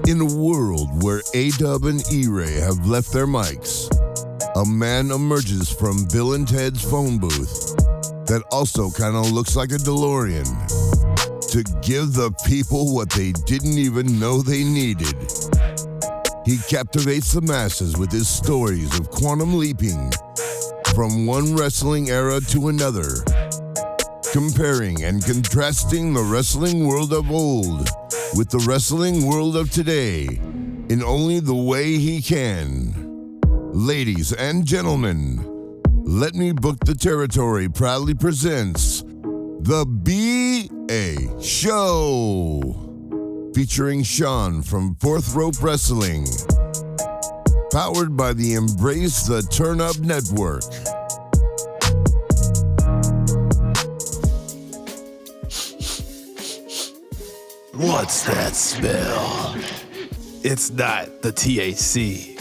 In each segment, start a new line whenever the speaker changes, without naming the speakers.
In a world where A-Dub and E-Ray have left their mics, a man emerges from Bill and Ted's phone booth that also kind of looks like a DeLorean to give the people what they didn't even know they needed. He captivates the masses with his stories of quantum leaping from one wrestling era to another, comparing and contrasting the wrestling world of old with the wrestling world of today in only the way he can. Ladies and gentlemen, Let Me Book the Territory proudly presents The B.A. Show, featuring Sean from Fourth Rope Wrestling, powered by the Embrace the Turn Up Network.
What's that smell? It's not the THC.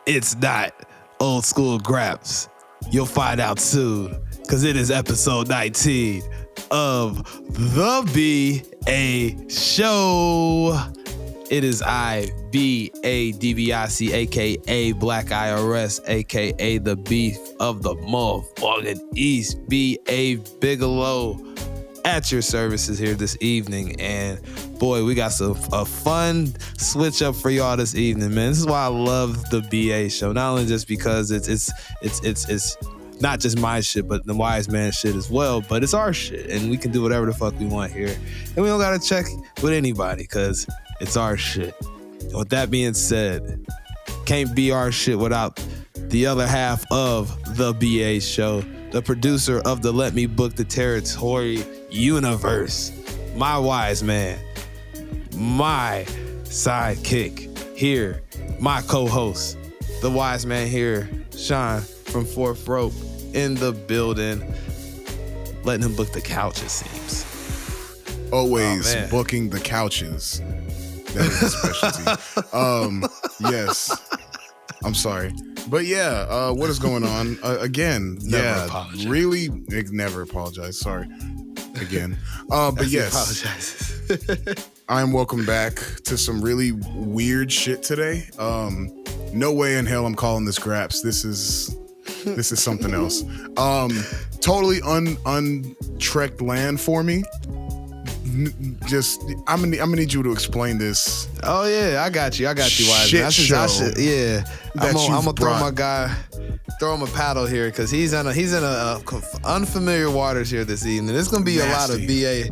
It's not old school graps. You'll find out soon, because it is episode 19 of The B.A. Show. It is I, B.A.D.B.I.C., a.k.a. Black IRS, a.k.a. the beef of the motherfucking East, B.A. Bigelow, at your services here this evening. And boy, we got a fun switch up for y'all this evening, man. This is why I love the BA show. Not only just because it's not just my shit, but the wise man shit as well, but it's our shit, and we can do whatever the fuck we want here. And we don't gotta check with anybody, because it's our shit. And with that being said, can't be our shit without the other half of the BA show, the producer of the Let Me Book the Territory universe, my wise man, my sidekick here, my co-host, the wise man here, Sean from Fourth Rope, in the building, letting him book the couch, it seems.
Always booking the couches. That is his specialty. Yes. I'm sorry. But yeah, what is going on? Again,
Never apologize.
Really, never apologize. Sorry. Again. But yes, I'm welcome back to some really weird shit today. No way in hell I'm calling this Graps. This is something else. Totally untrekked land for me. I'm gonna need you to explain this.
Oh yeah, I got you, wise man. I'm gonna throw him a paddle here, because he's in a unfamiliar waters here this evening. There's gonna be a lot of BA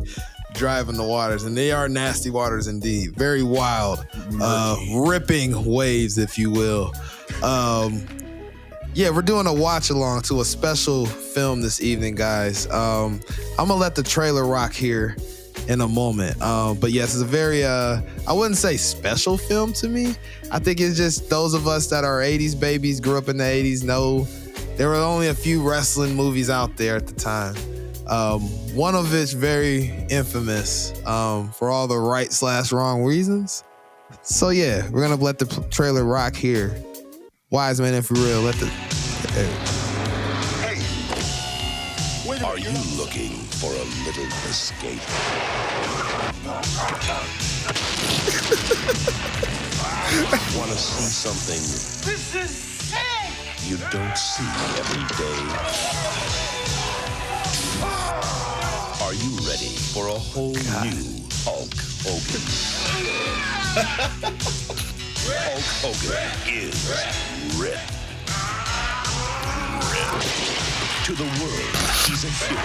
driving the waters, and they are nasty waters indeed. Very wild, ripping waves, if you will. Yeah, we're doing a watch along to a special film this evening, guys. I'm gonna let the trailer rock here in a moment. But yes, it's a very, I wouldn't say special film to me. I think it's just those of us that are 80s babies, grew up in the 80s, know there were only a few wrestling movies out there at the time. One of which very infamous for all the right/wrong reasons. So yeah, we're gonna let the trailer rock here. Wise man, if for real, let the...
Hey, are you looking for a little escape? Want to see something
This is sick!
you don't see every day? Are you ready for a whole new Hulk Hogan? Hulk Hogan is ripped. To the world, he's a hero.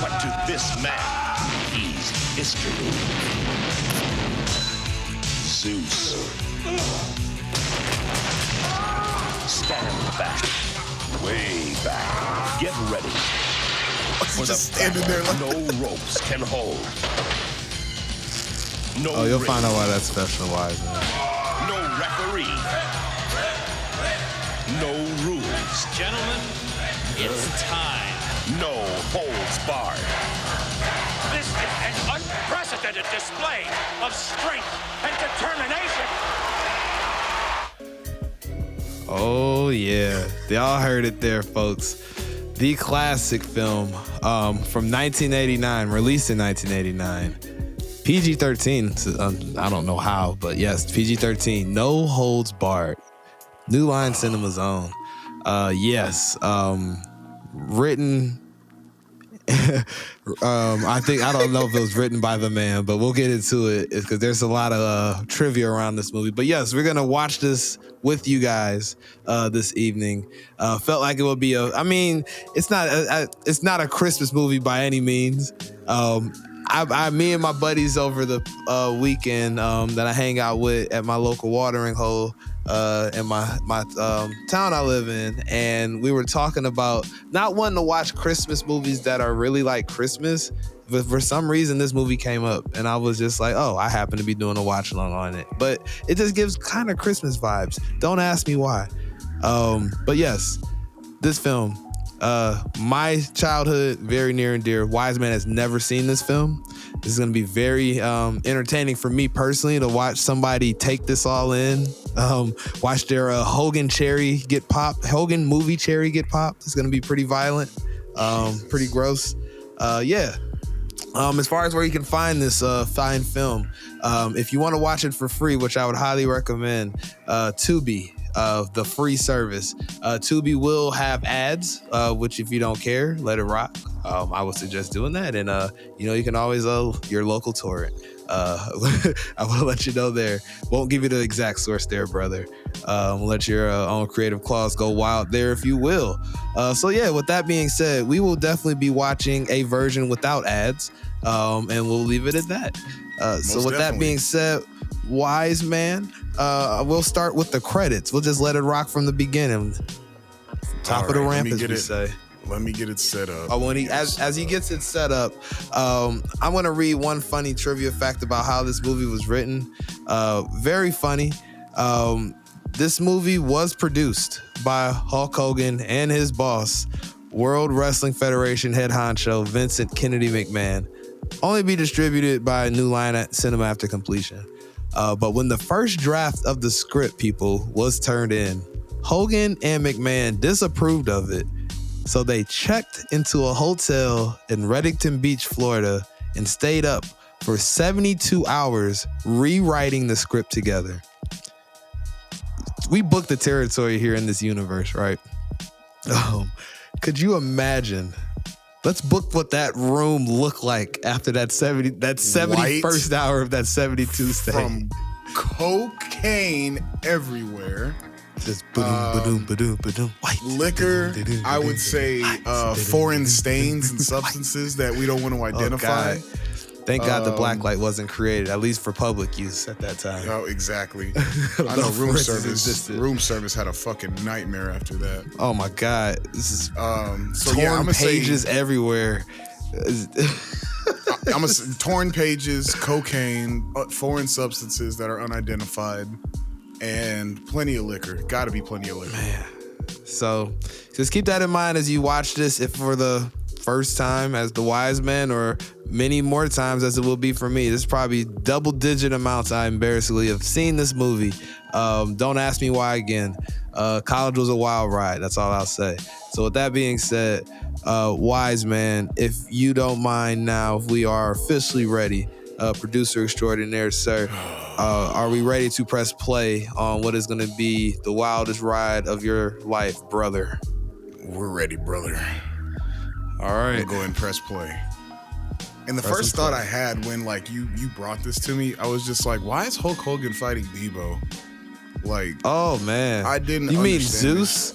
But to this man, he's history. Zeus. Stand back. Way back. Get ready. For the
standing there like...
no ropes can hold. No
you'll
ring.
find out why that's special, wise man.
No referee. No rules.
Gentlemen, it's time.
No holds barred.
This is an unprecedented display of strength and determination.
Oh yeah, y'all heard it there, folks. The classic film from 1989, released in 1989. PG-13. I don't know how, but yes, PG-13. No holds barred. New Line Cinema Zone. Yes. Written. I don't know if it was written by the man, but we'll get into it because there's a lot of trivia around this movie. But yes, we're gonna watch this with you guys this evening. Felt like it would be it's not a Christmas movie by any means. Me and my buddies over the weekend that I hang out with at my local watering hole in my town I live in, and we were talking about not wanting to watch Christmas movies that are really like Christmas, but for some reason this movie came up, and I was just like, oh, I happen to be doing a watch along on it, but it just gives kind of Christmas vibes. Don't ask me why. But yes, this film, my childhood, very near and dear. Wise Man has never seen this film. This is going to be very entertaining for me personally to watch somebody take this all in. Watch their Hogan movie cherry get popped. It's going to be pretty violent, pretty gross. As far as where you can find this fine film, if you want to watch it for free, which I would highly recommend, Tubi. The free service. Tubi will have ads, which if you don't care, let it rock. I would suggest doing that. And, you can always your local torrent. I will let you know there. Won't give you the exact source there, brother. Let your own creative claws go wild there, if you will. With that being said, we will definitely be watching a version without ads, and we'll leave it at that. That being said, Wise Man, we'll start with the credits. We'll just let it rock from the beginning. Top of the ramp, as we say.
Let me get it set up.
As he gets it set up, I'm going to read one funny trivia fact about how this movie was written. Very funny. This movie was produced by Hulk Hogan and his boss, World Wrestling Federation head honcho Vincent Kennedy McMahon. Only be distributed by New Line Cinema after completion. But when the first draft of the script, people, was turned in, Hogan and McMahon disapproved of it. So they checked into a hotel in Redington Beach, Florida, and stayed up for 72 hours rewriting the script together. We booked the territory here in this universe, right? Could you imagine? Let's book what that room looked like after that 71st hour of that 72 stay.
From cocaine everywhere.
Just ba-doom, ba-doom, ba-doom. White.
Liquor, I would say foreign stains and substances that we don't want to identify.
Oh, thank God the black light wasn't created, at least for public use at that time.
Oh, exactly. I know room service had a fucking nightmare after that.
Oh my God. This is torn pages everywhere.
Torn pages, cocaine, foreign substances that are unidentified, and plenty of liquor. Gotta be plenty of liquor.
Man. So just keep that in mind as you watch this, if for the first time as the Wise Man, or many more times as it will be for me. This is probably double-digit amounts I embarrassingly have seen this movie. Don't ask me why again. College was a wild ride. That's all I'll say. So with that being said, Wise Man, if you don't mind now, if we are officially ready, producer extraordinaire, sir, are we ready to press play on what is going to be the wildest ride of your life, brother?
We're ready, brother.
All right.
We'll go ahead and press play. And the first thought I had when you brought this to me, I was just like, why is Hulk Hogan fighting Debo?
Oh man,
I didn't.
You mean Zeus?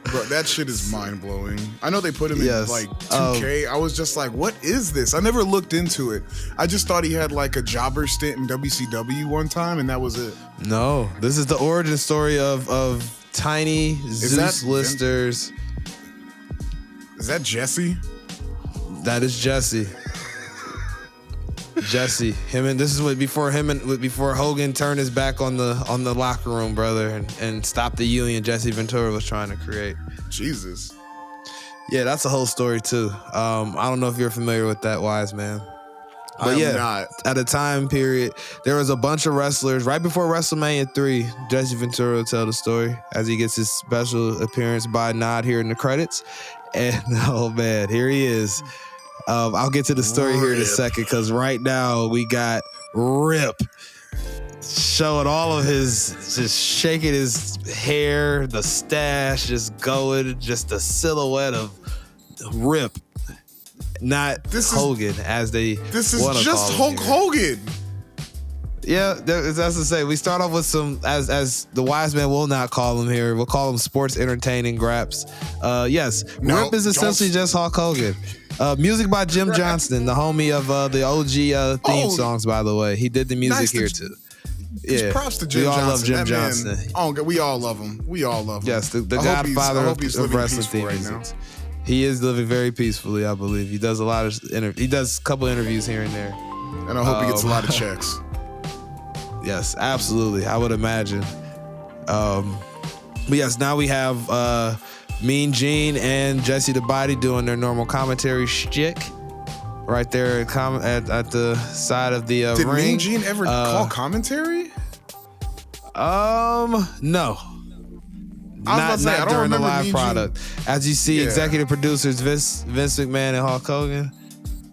Bro, that shit is mind blowing. I know they put him in 2K. I was just like, what is this? I never looked into it. I just thought he had a jobber stint in WCW one time, and that was it.
No, this is the origin story of Tiny Zeus Listers.
Is that Jesse?
That is Jesse. Jesse. This is before Hogan turned his back on the locker room, brother, and stopped the union Jesse Ventura was trying to create.
Jesus.
Yeah, that's a whole story too. I don't know if you're familiar with that, Wise Man. But
I'm not.
At a time period, there was a bunch of wrestlers right before WrestleMania 3. Jesse Ventura will tell the story as he gets his special appearance by nod here in the credits. And oh man, here he is. I'll get to the story here in a second because right now we got Rip showing all of his, just shaking his hair, the stash just going, just the silhouette of Rip, not Hogan as they.
This is just Hulk Hogan.
Yeah, that's to say. We start off with some, as the wise man will not call him here. We'll call him sports entertaining graps. Yes, Rip is essentially just Hulk Hogan. Music by Jim Johnston, the homie of the OG theme songs. By the way, he did the music here too. Yeah,
props to Jim
we all
Johnston.
love Jim Johnston.
We all love him. We all love him.
Yes, the godfather of wrestling theme music. He is living very peacefully, I believe. He does a lot of he does a couple interviews here and there,
and I hope he gets a lot of checks.
Yes, absolutely. I would imagine. But yes, now we have Mean Gene and Jesse the Body doing their normal commentary shtick right there at the side of the ring.
Did Mean Gene ever call commentary?
No. Not during the live product. As you see, executive producers Vince McMahon and Hulk Hogan,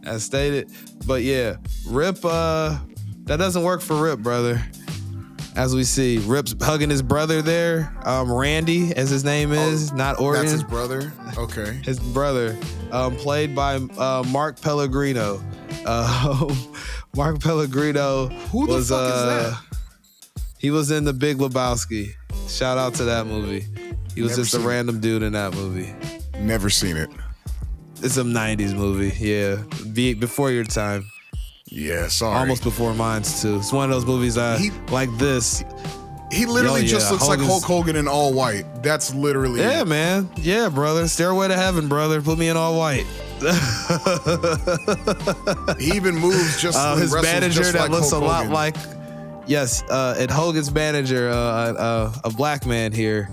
as stated. But yeah, Rip, that doesn't work for Rip, brother. As we see, Rip's hugging his brother there. Randy, as his name is, not Orton.
That's his brother? Okay.
His brother, played by Mark Pellegrino. Mark Pellegrino
Who the fuck is that?
He was in The Big Lebowski. Shout out to that movie. He was just a random dude in that movie.
Never seen it.
It's a 90s movie, yeah. Before your time.
Yeah, sorry.
Almost before mine's too. It's one of those movies like this.
He literally just looks like Hulk Hogan in all white. That's literally
it. Man. Yeah, brother. Stairway to Heaven, brother. Put me in all white.
He even moves just like
his manager just that like looks Hulk a lot
Hogan.
like and Hogan's manager, a black man here.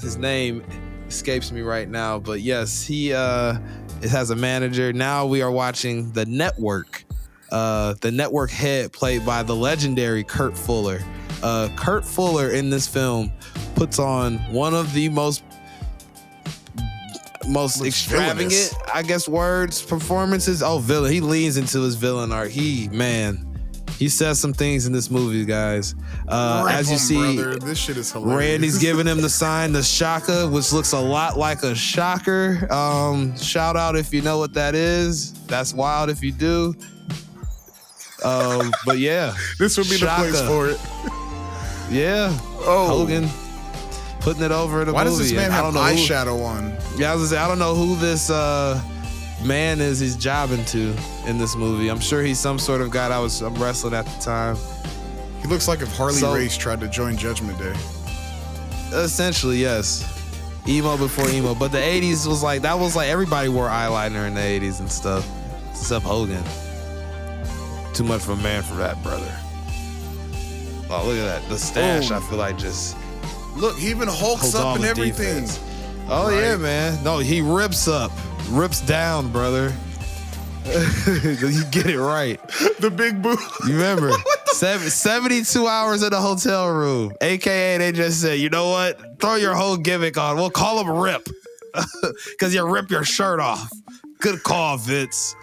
His name escapes me right now, but yes, he it has a manager. Now we are watching the network. The network head played by the legendary Kurt Fuller. Kurt Fuller in this film puts on one of the most extravagant, villainous, I guess, performances. Oh, villain. He leans into his villain art. He says some things in this movie, guys. As you see,
brother. This shit is hilarious.
Randy's giving him the sign, the shaka, which looks a lot like a shocker. Shout out if you know what that is. That's wild if you do. But yeah,
this would be
shaka.
The place for it.
Yeah. Oh, Hogan putting it over in the movie.
Why does this man have eyeshadow on?
Yeah, I was gonna say, I don't know who this man is he's jobbing to in this movie. I'm sure he's some sort of guy I'm wrestling at the time.
He looks like if Harley Race tried to join Judgment Day.
Essentially, yes. Emo before emo. But the 80s was like everybody wore eyeliner in the 80s and stuff. Except Hogan. Too much of a man for that, brother. Oh, look at that. The stash, I feel like just...
Look, he even hulks up and everything.
Defense. Oh, right. Yeah, man. No, he rips up. Rips down, brother. You get it right.
The big boot.
You remember? 72 hours in a hotel room. AKA, they just said, you know what? Throw your whole gimmick on. We'll call him Rip. Because you rip your shirt off. Good call, Vince.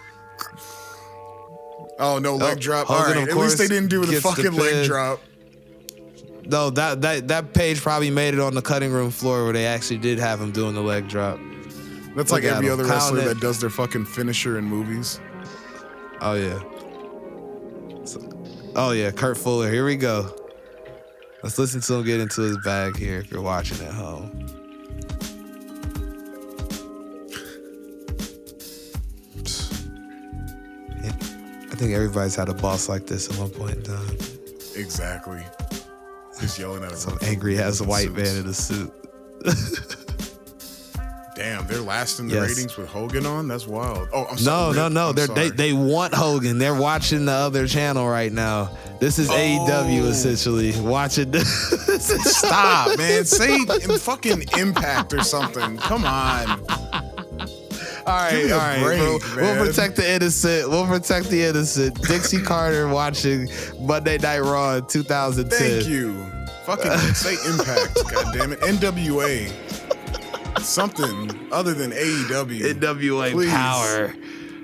Oh, no leg drop. All right, at least they didn't do the fucking leg drop.
No, that page probably made it on the cutting room floor where they actually did have him doing the leg drop.
That's like every other wrestler that does their fucking finisher in movies.
Oh, yeah. Kurt Fuller. Here we go. Let's listen to him get into his bag here if you're watching at home. I think everybody's had a boss like this at one point in time.
Exactly. Just yelling at him.
Some angry ass white man in a suit.
Damn, they're last in the ratings with Hogan on? That's wild. Oh, I'm sorry.
No. They want Hogan. They're watching the other channel right now. This is AEW essentially watching this.
Stop, man. Say fucking Impact or something. Come on.
All right, bro. We'll protect the innocent. Dixie Carter watching Monday Night Raw in 2010.
Thank you. Fucking say Impact. God damn it. NWA. Something other than AEW.
NWA
Please.
Power.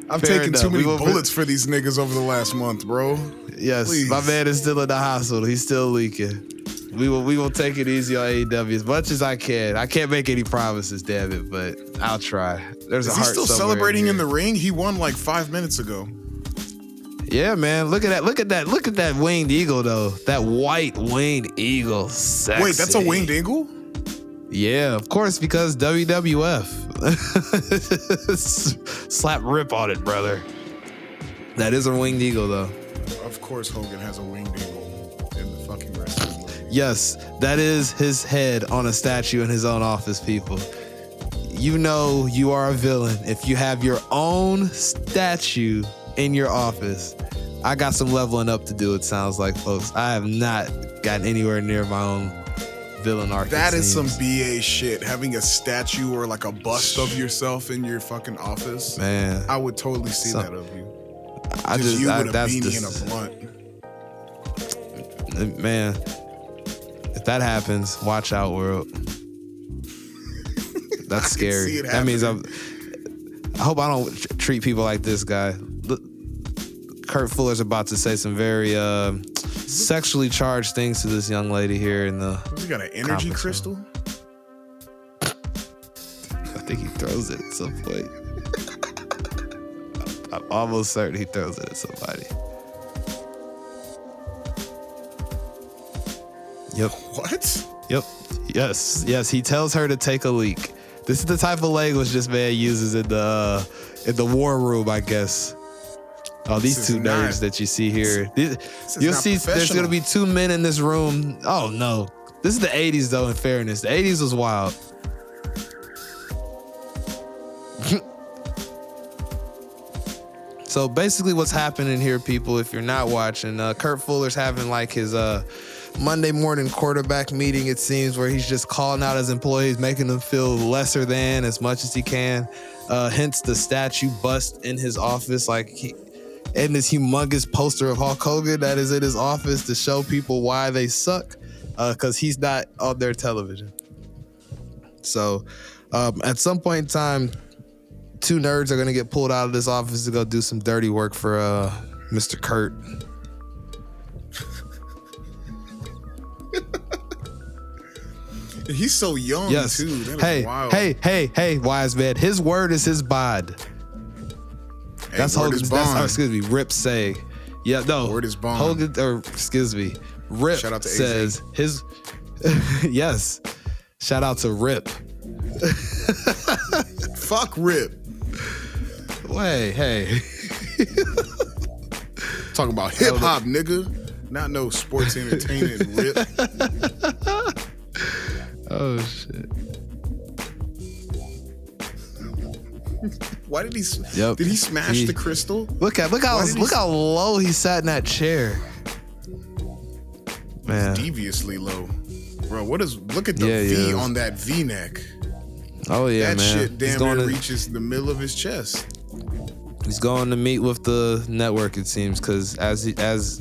I've
Fair
taken
enough.
too many
We will-
bullets for these niggas over the last month, bro.
Yes,
Please.
my man is still in the hospital. He's still leaking. We will take it easy on AEW as much as I can. I can't make any promises, damn it, but I'll try. There's
Is
a
he
heart
still
somewhere
celebrating in
here.
the ring? He won like 5 minutes ago.
Yeah, man. Look at that. Look at that winged eagle though. That white winged eagle. Sexy.
Wait, that's a winged eagle?
Yeah, of course, because WWF. Slap rip on it, brother. That is a winged eagle though.
Of course Hogan has a winged eagle in the fucking wrestling movie.
Yes, that is his head on a statue in his own office, people. You know you are a villain if you have your own statue in your office. I got some leveling up to do, it sounds like, folks. I have not gotten anywhere near my own villain arc.
That is some BA shit. Having a statue or like a bust of yourself in your fucking office.
Man.
I would totally see that of you.
I
Just you with a
that's
beanie
just,
and a blunt.
man, if that happens, watch out, world. That's scary.
see it
That means I hope I don't treat people like this guy. Look, Kurt Fuller's about to say some very sexually charged things to this young lady here in the.
Has he got an energy
conference
crystal?
room. I think he throws it at some point. I'm almost certain he throws it at somebody. Yep.
What?
Yep. Yes. He tells her to take a leak. This is the type of language this man uses in the war room, I guess. Oh, these
This
two
is
nerds
not-
that you see here.
is
You'll
not
see there's
professional.
gonna be 2 men in this room. Oh no. This is the 80s though, in fairness. The 80s was wild. So basically what's happening here, people, if you're not watching, Kurt Fuller's having like his Monday morning quarterback meeting, it seems, where he's just calling out his employees, making them feel lesser than as much as he can. Hence the statue bust in his office, and this humongous poster of Hulk Hogan that is in his office to show people why they suck, because he's not on their television. So at some point in time, 2 nerds are going to get pulled out of this office to go do some dirty work for Mr. Kurt.
He's so young,
Yes.
too. That is wild.
Hey, wise man. His word is his bod.
Hey,
That's
word
Hogan's.
is bond.
Rip say. Yeah, no.
Word is bond.
Hogan, Rip
Shout out to AZ.
says his. Yes. Shout out to Rip.
Fuck Rip.
Wait, hey.
Talking about hip hop, nigga. Not no sports entertainment Rip.
Oh shit.
Why did he?
Yep.
Did he smash the crystal?
Look how low he sat in that chair. Man.
Deviously low, bro. Look at the
Yeah,
V
yeah.
on that V neck.
Oh yeah,
That
man.
shit damn near reaches the middle of his chest.
He's going to meet with the network, it seems, because as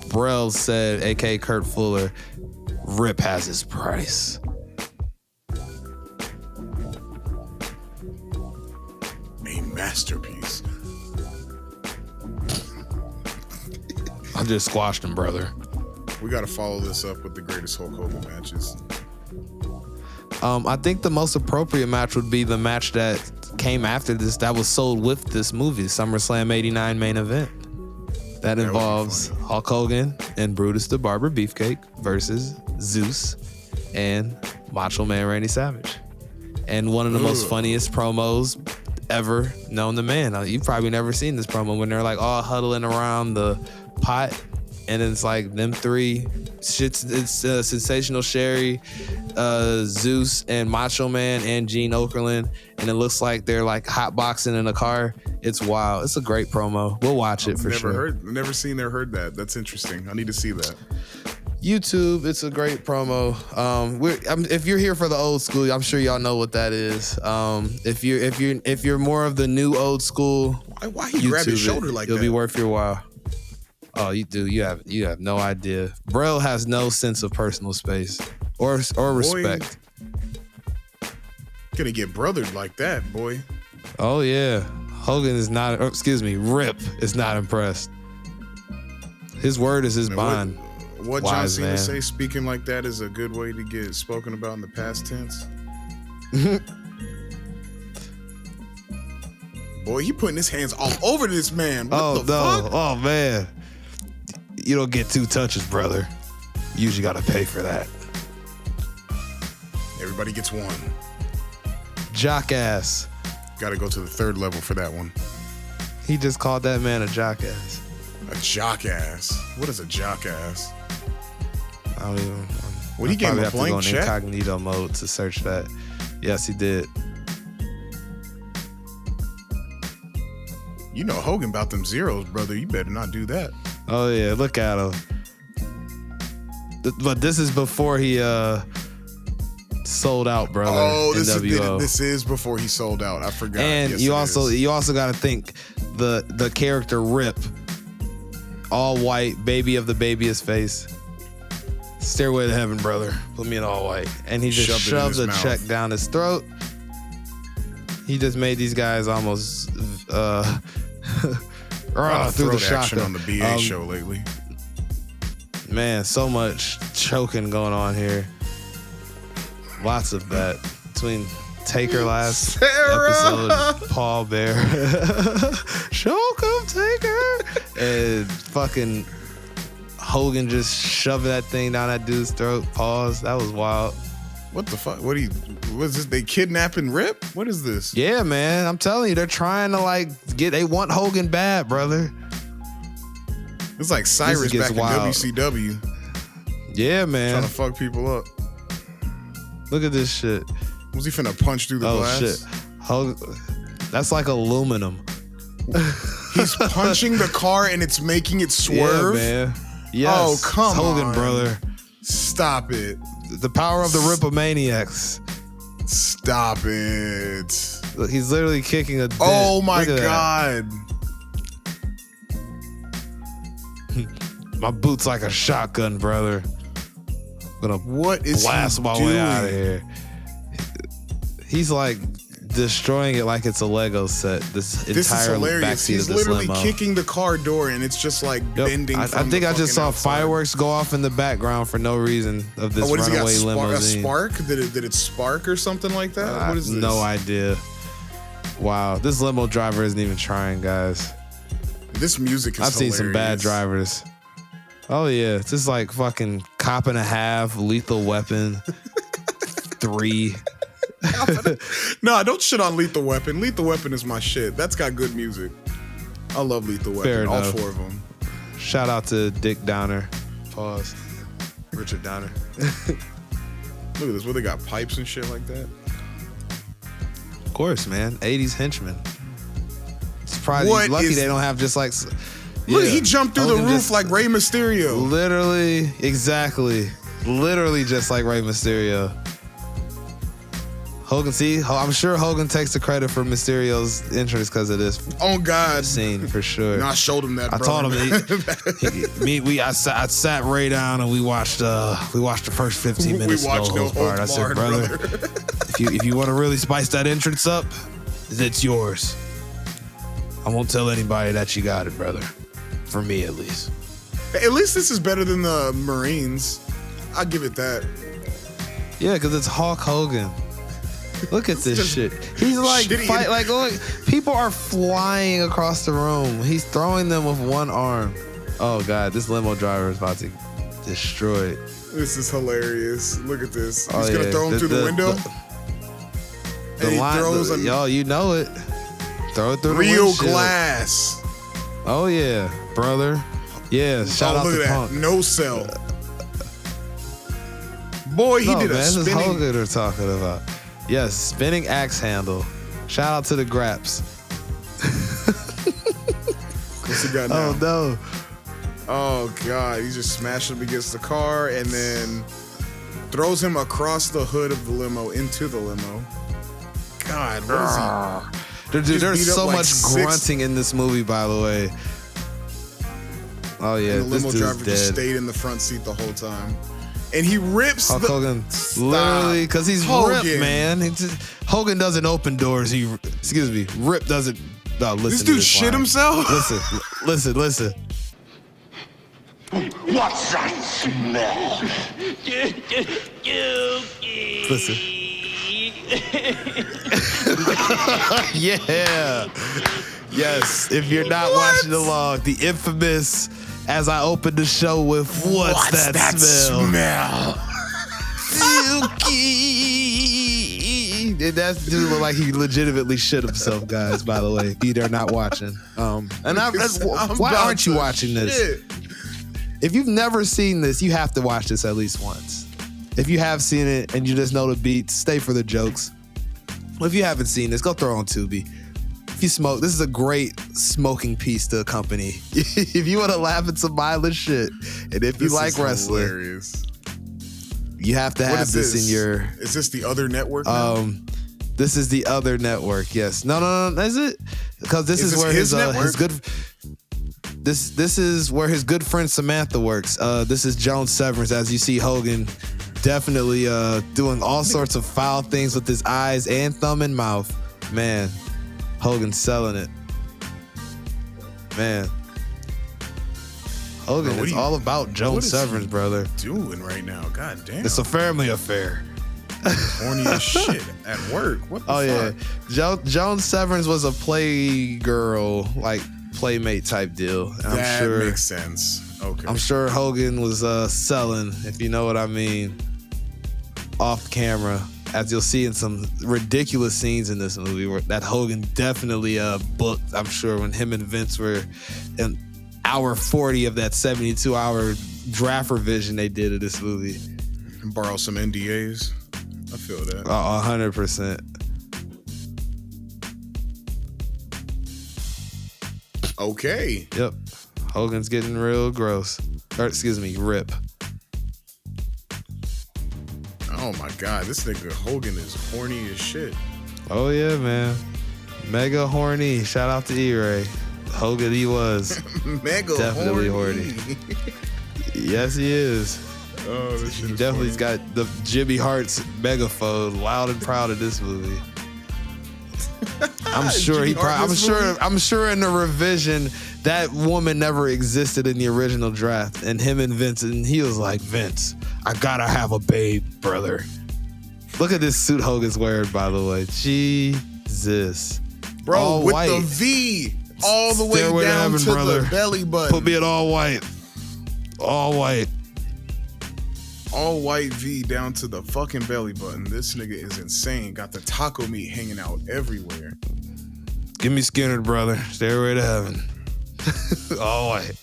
Braille said, aka Kurt Fuller, Rip has his price.
A masterpiece.
I just squashed him, brother.
We got to follow this up with the greatest Hulk Hogan matches.
I think the most appropriate match would be the match that came after this, that was sold with this movie, SummerSlam 89 main event. That involves Hulk Hogan and Brutus the Barber Beefcake versus Zeus and Macho Man Randy Savage. And one of the most funniest promos ever known to man. You've probably never seen this promo when they're like all huddling around the pot, and it's like them three. It's Sensational Sherry, Zeus, and Macho Man, and Gene Okerlund, and it looks like they're like hotboxing in a car. It's wild. It's a great promo. We'll watch it for sure.
Never seen or heard that. That's interesting. I need to see that.
YouTube, it's a great promo. If you're here for the old school, I'm sure y'all know what that is. If you're more of the new old school,
why he grabbed his shoulder like that?
It'll be worth your while. Oh, you do. You have no idea. Braille has no sense of personal space or respect.
Gonna get brothered like that, boy.
Oh yeah, Hogan is not. Rip is not impressed. His word is his bond.
What John
Wise
Cena
man.
say? Speaking like that is a good way to get spoken about in the past tense. Boy, he putting his hands all over this man. What the fuck?
Oh man, you don't get 2 touches, brother. You usually gotta pay for that.
Everybody gets 1.
Jock ass.
Got to go to the 3rd level for that one.
He just called that man a jock ass.
A jock ass. What is a jock ass?
I don't even.
What, he gave him a
have to go
blank
in
check?
incognito mode to search that. Yes, he did.
You know Hogan about them zeros, brother. You better not do that.
Oh yeah, look at him. But this is before he sold out, brother.
Oh,
NWO.
this is before he sold out. I forgot.
And
Yes,
you
it
also
is.
got to think the character Rip, all white, baby of the babyest face. Stairway to Heaven, brother. Put me in all white, and he just shoved a check down his throat. He just made these guys almost through the
action
shotgun
on the BA show lately.
Man, so much choking going on here. Lots of that between Taker last episode, Paul Bear, choke him, Taker, and fucking Hogan just shoving that thing down that dude's throat. Pause. That was wild.
What the fuck? Was this? They kidnapping Rip? What is this?
Yeah, man. I'm telling you, they're trying to they want Hogan bad, brother.
It's like Cyrus back in WCW.
Yeah, man.
Trying to fuck people up.
Look at this shit.
Was he finna punch through the glass?
Shit. That's like aluminum.
He's punching the car and it's making it swerve?
Yeah, man. Yes.
Oh, come
Hogan,
on.
brother.
Stop it.
The power of the Ripomaniacs.
Stop it.
Look, he's literally kicking a dent.
Oh my
Look at
God.
that. My boot's like a shotgun, brother. I'm gonna blast my way out of here. He's like destroying it like it's a Lego set. This
is
entire
hilarious.
backseat
He's
of this
literally
limo.
kicking the car door and it's just like bending.
I
from
think
the
I just saw
fucking outside.
fireworks go off in the background for no reason of this
What does he got?
runaway limousine.
A spark? Did it spark or something like that? What is this?
No idea. Wow, this limo driver isn't even trying, guys.
This music is
I've seen some bad drivers. Oh yeah, it's just like fucking Cop and a Half, Lethal Weapon 3.
No, don't shit on Lethal Weapon. Lethal Weapon is my shit. That's got good music. I love Lethal Weapon.
Fair
all
enough.
4 of them.
Shout out to Dick Downer. Pause. Richard Downer.
Look at this. Where they got pipes and shit like that.
Of course, man. 80s henchman. It's probably lucky they don't have just like.
Look, he jumped through
Hogan
the roof like Rey Mysterio.
Literally, exactly. Literally just like Rey Mysterio. Hogan, I'm sure Hogan takes the credit for Mysterio's entrance because of this.
Oh God,
scene for sure.
No, I showed him that.
I told him I sat Ray down and we watched the first 15 minutes.
We watched No Holds
I said,
Barred,
brother, if you want to really spice that entrance up, it's yours. I won't tell anybody that you got it, brother. For me, at least.
At least this is better than the Marines. I'll give it that.
Yeah, because it's Hulk Hogan. Look at this shit. He's like look, people are flying across the room. He's throwing them with one arm. Oh God, this limo driver is about to destroy it.
This is hilarious. Look at this. He's gonna throw him through the window.
Y'all, you know it. Throw it through the
real
windshield.
glass.
Oh yeah, brother. Yeah, shout out to Punk.
No sell. Boy, he did a
This is
spinning.
Hogan we're talking about. Yes, spinning axe handle. Shout out to the Graps.
What's he got now?
Oh no.
Oh God, he just smashed him against the car and then throws him across the hood of the limo into the limo. God, what is he?
There's so much grunting in this movie, by the way. Oh yeah,
And the
this
limo
dude's
driver
dead.
just stayed in the front seat the whole time. and he rips
Hulk Hogan, literally, because he's
Hogan.
Rip, man. Hogan doesn't open doors. Rip doesn't. No, listen.
This
to
dude
this
shit
line.
himself.
Listen.
What's that smell?
Listen. Yeah. Yes. If you're not watching along, the infamous, as I opened the show with, what's that smell? Silky. And that dude look like he legitimately shit himself, guys, by the way. If you're not watching. Why aren't you watching this? If you've never seen this, you have to watch this at least once. If you have seen it and you just know the beats, stay for the jokes. If you haven't seen this, go throw on Tubi. If you smoke, this is a great smoking piece to accompany. If you want to laugh at some mindless shit, and if you like wrestling, hilarious. You have to have this in your...
Is this the other network now?
This is the other network, yes. No, is it? Because this is where his good... This is where his good friend Samantha works. This is Joan Severance, as you see Hogan definitely doing all sorts of foul things with his eyes and thumb and mouth. Man, Hogan's selling it. Man. Hogan, it's all about Joan Severance, brother.
Doing right now? God damn.
It's a family affair.
Horny as shit at work. What the fuck?
Yeah. Joan Severance was a playgirl, like playmate type deal.
That makes sense. Okay.
I'm sure Hogan was selling, if you know what I mean, off camera, as you'll see in some ridiculous scenes in this movie where that Hogan definitely booked, I'm sure, when him and Vince were in hour 40 of that 72-hour draft revision they did of this movie.
Borrow some NDAs. I feel that.
100%.
Okay.
Yep. Hogan's getting real gross. Or, excuse me, Rip.
Oh my God, this nigga Hogan is horny as shit.
Oh yeah, man. Mega horny. Shout out to E-Ray. Hogan, he was.
Mega
definitely horny. Yes, he is.
Oh, this shit
He
is
definitely's
funny.
got the Jimmy Hart's megaphone loud and proud of this movie. I'm sure I'm sure in the revision that woman never existed in the original draft, and him and Vince, and he was like, Vince, I gotta have a babe, brother. Look at this suit Hogan's wearing, by the way. Jesus.
Bro,
all
with
white.
the V all the way
Stairway to
down
heaven,
to
brother.
the belly button.
Put me in all white. All white.
All white V down to the fucking belly button. This nigga is insane. Got the taco meat hanging out everywhere.
Give me Skinner, brother. Stairway to heaven. All white.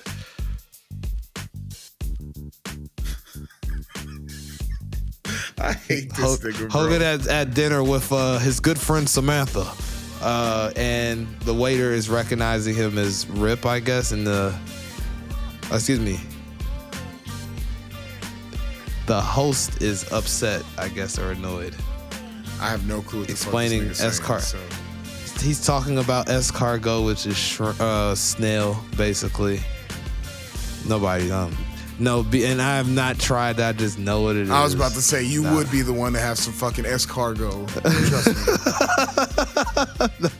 I hate this nigga, bro.
Hogan at dinner with his good friend Samantha. And the waiter is recognizing him as Rip, I guess, and excuse me. The host is upset, I guess, or annoyed.
I have no clue what the
Explaining
fuck this nigga's saying, so.
He's talking about escargot, which is snail, basically. Nobody, no, and I have not tried that. I just know what it is.
I was about to say, you would be the one to have some fucking escargot. Trust me.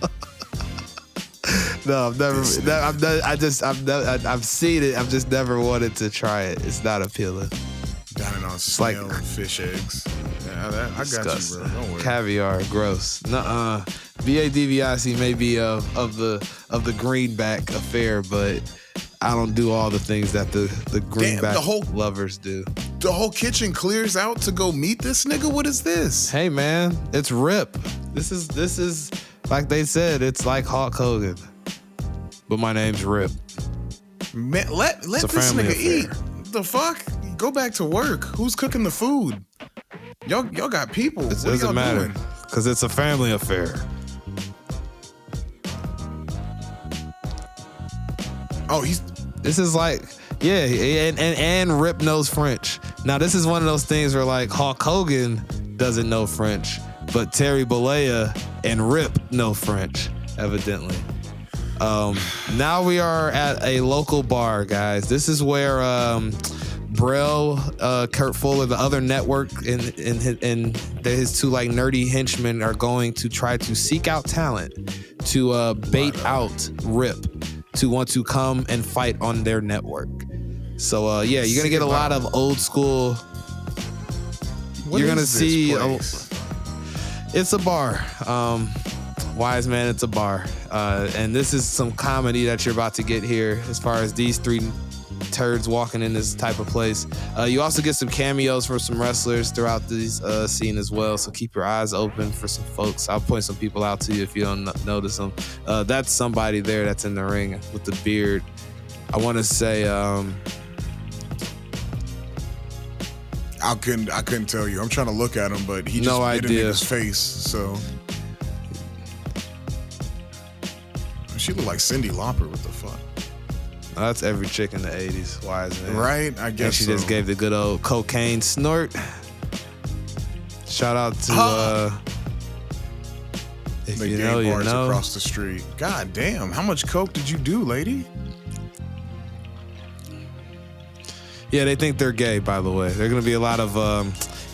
No, I've never. I've seen it. I've just never wanted to try it. It's not appealing.
Dining on snail and fish eggs. Yeah, I got you, bro. Don't worry.
Caviar, gross. Nuh-uh. VADVIC may be of the greenback affair, but I don't do all the things that the greenback lovers do.
The whole kitchen clears out to go meet this nigga? What is this?
Hey man, it's Rip. This is like they said, it's like Hulk Hogan. But my name's Rip.
Man, let this nigga eat. The fuck? Go back to work. Who's cooking the food? Y'all got people.
It doesn't matter. Because it's a family affair.
Oh,
this is like, yeah, and Rip knows French. Now, this is one of those things where like Hulk Hogan doesn't know French, but Terry Bollea and Rip know French, evidently. Now we are at a local bar, guys. This is where Braille, Kurt Fuller, the other network, and his two like nerdy henchmen are going to try to seek out talent to bait out Rip to want to come and fight on their network. So yeah, you're gonna get a lot of old school. You're gonna see. It's a bar. Wise man, it's a bar. And this is some comedy that you're about to get here as far as these three turds walking in this type of place. You also get some cameos from some wrestlers throughout this scene as well, so keep your eyes open for some folks. I'll point some people out to you if you don't notice them. That's somebody there that's in the ring with the beard. I want to say
I couldn't tell you. I'm trying to look at him, but he just
no
hit
idea.
in his face. So she looked like Cyndi Lauper. What the fuck?
That's every chick in the 80s, wise man.
Right? I guess
and she
so.
just gave the good old cocaine snort. Shout out to if
the
you
gay
know, you
bars
know.
across the street. God damn! How much coke did you do, lady?
Yeah, they think they're gay, by the way. There's going to be a lot of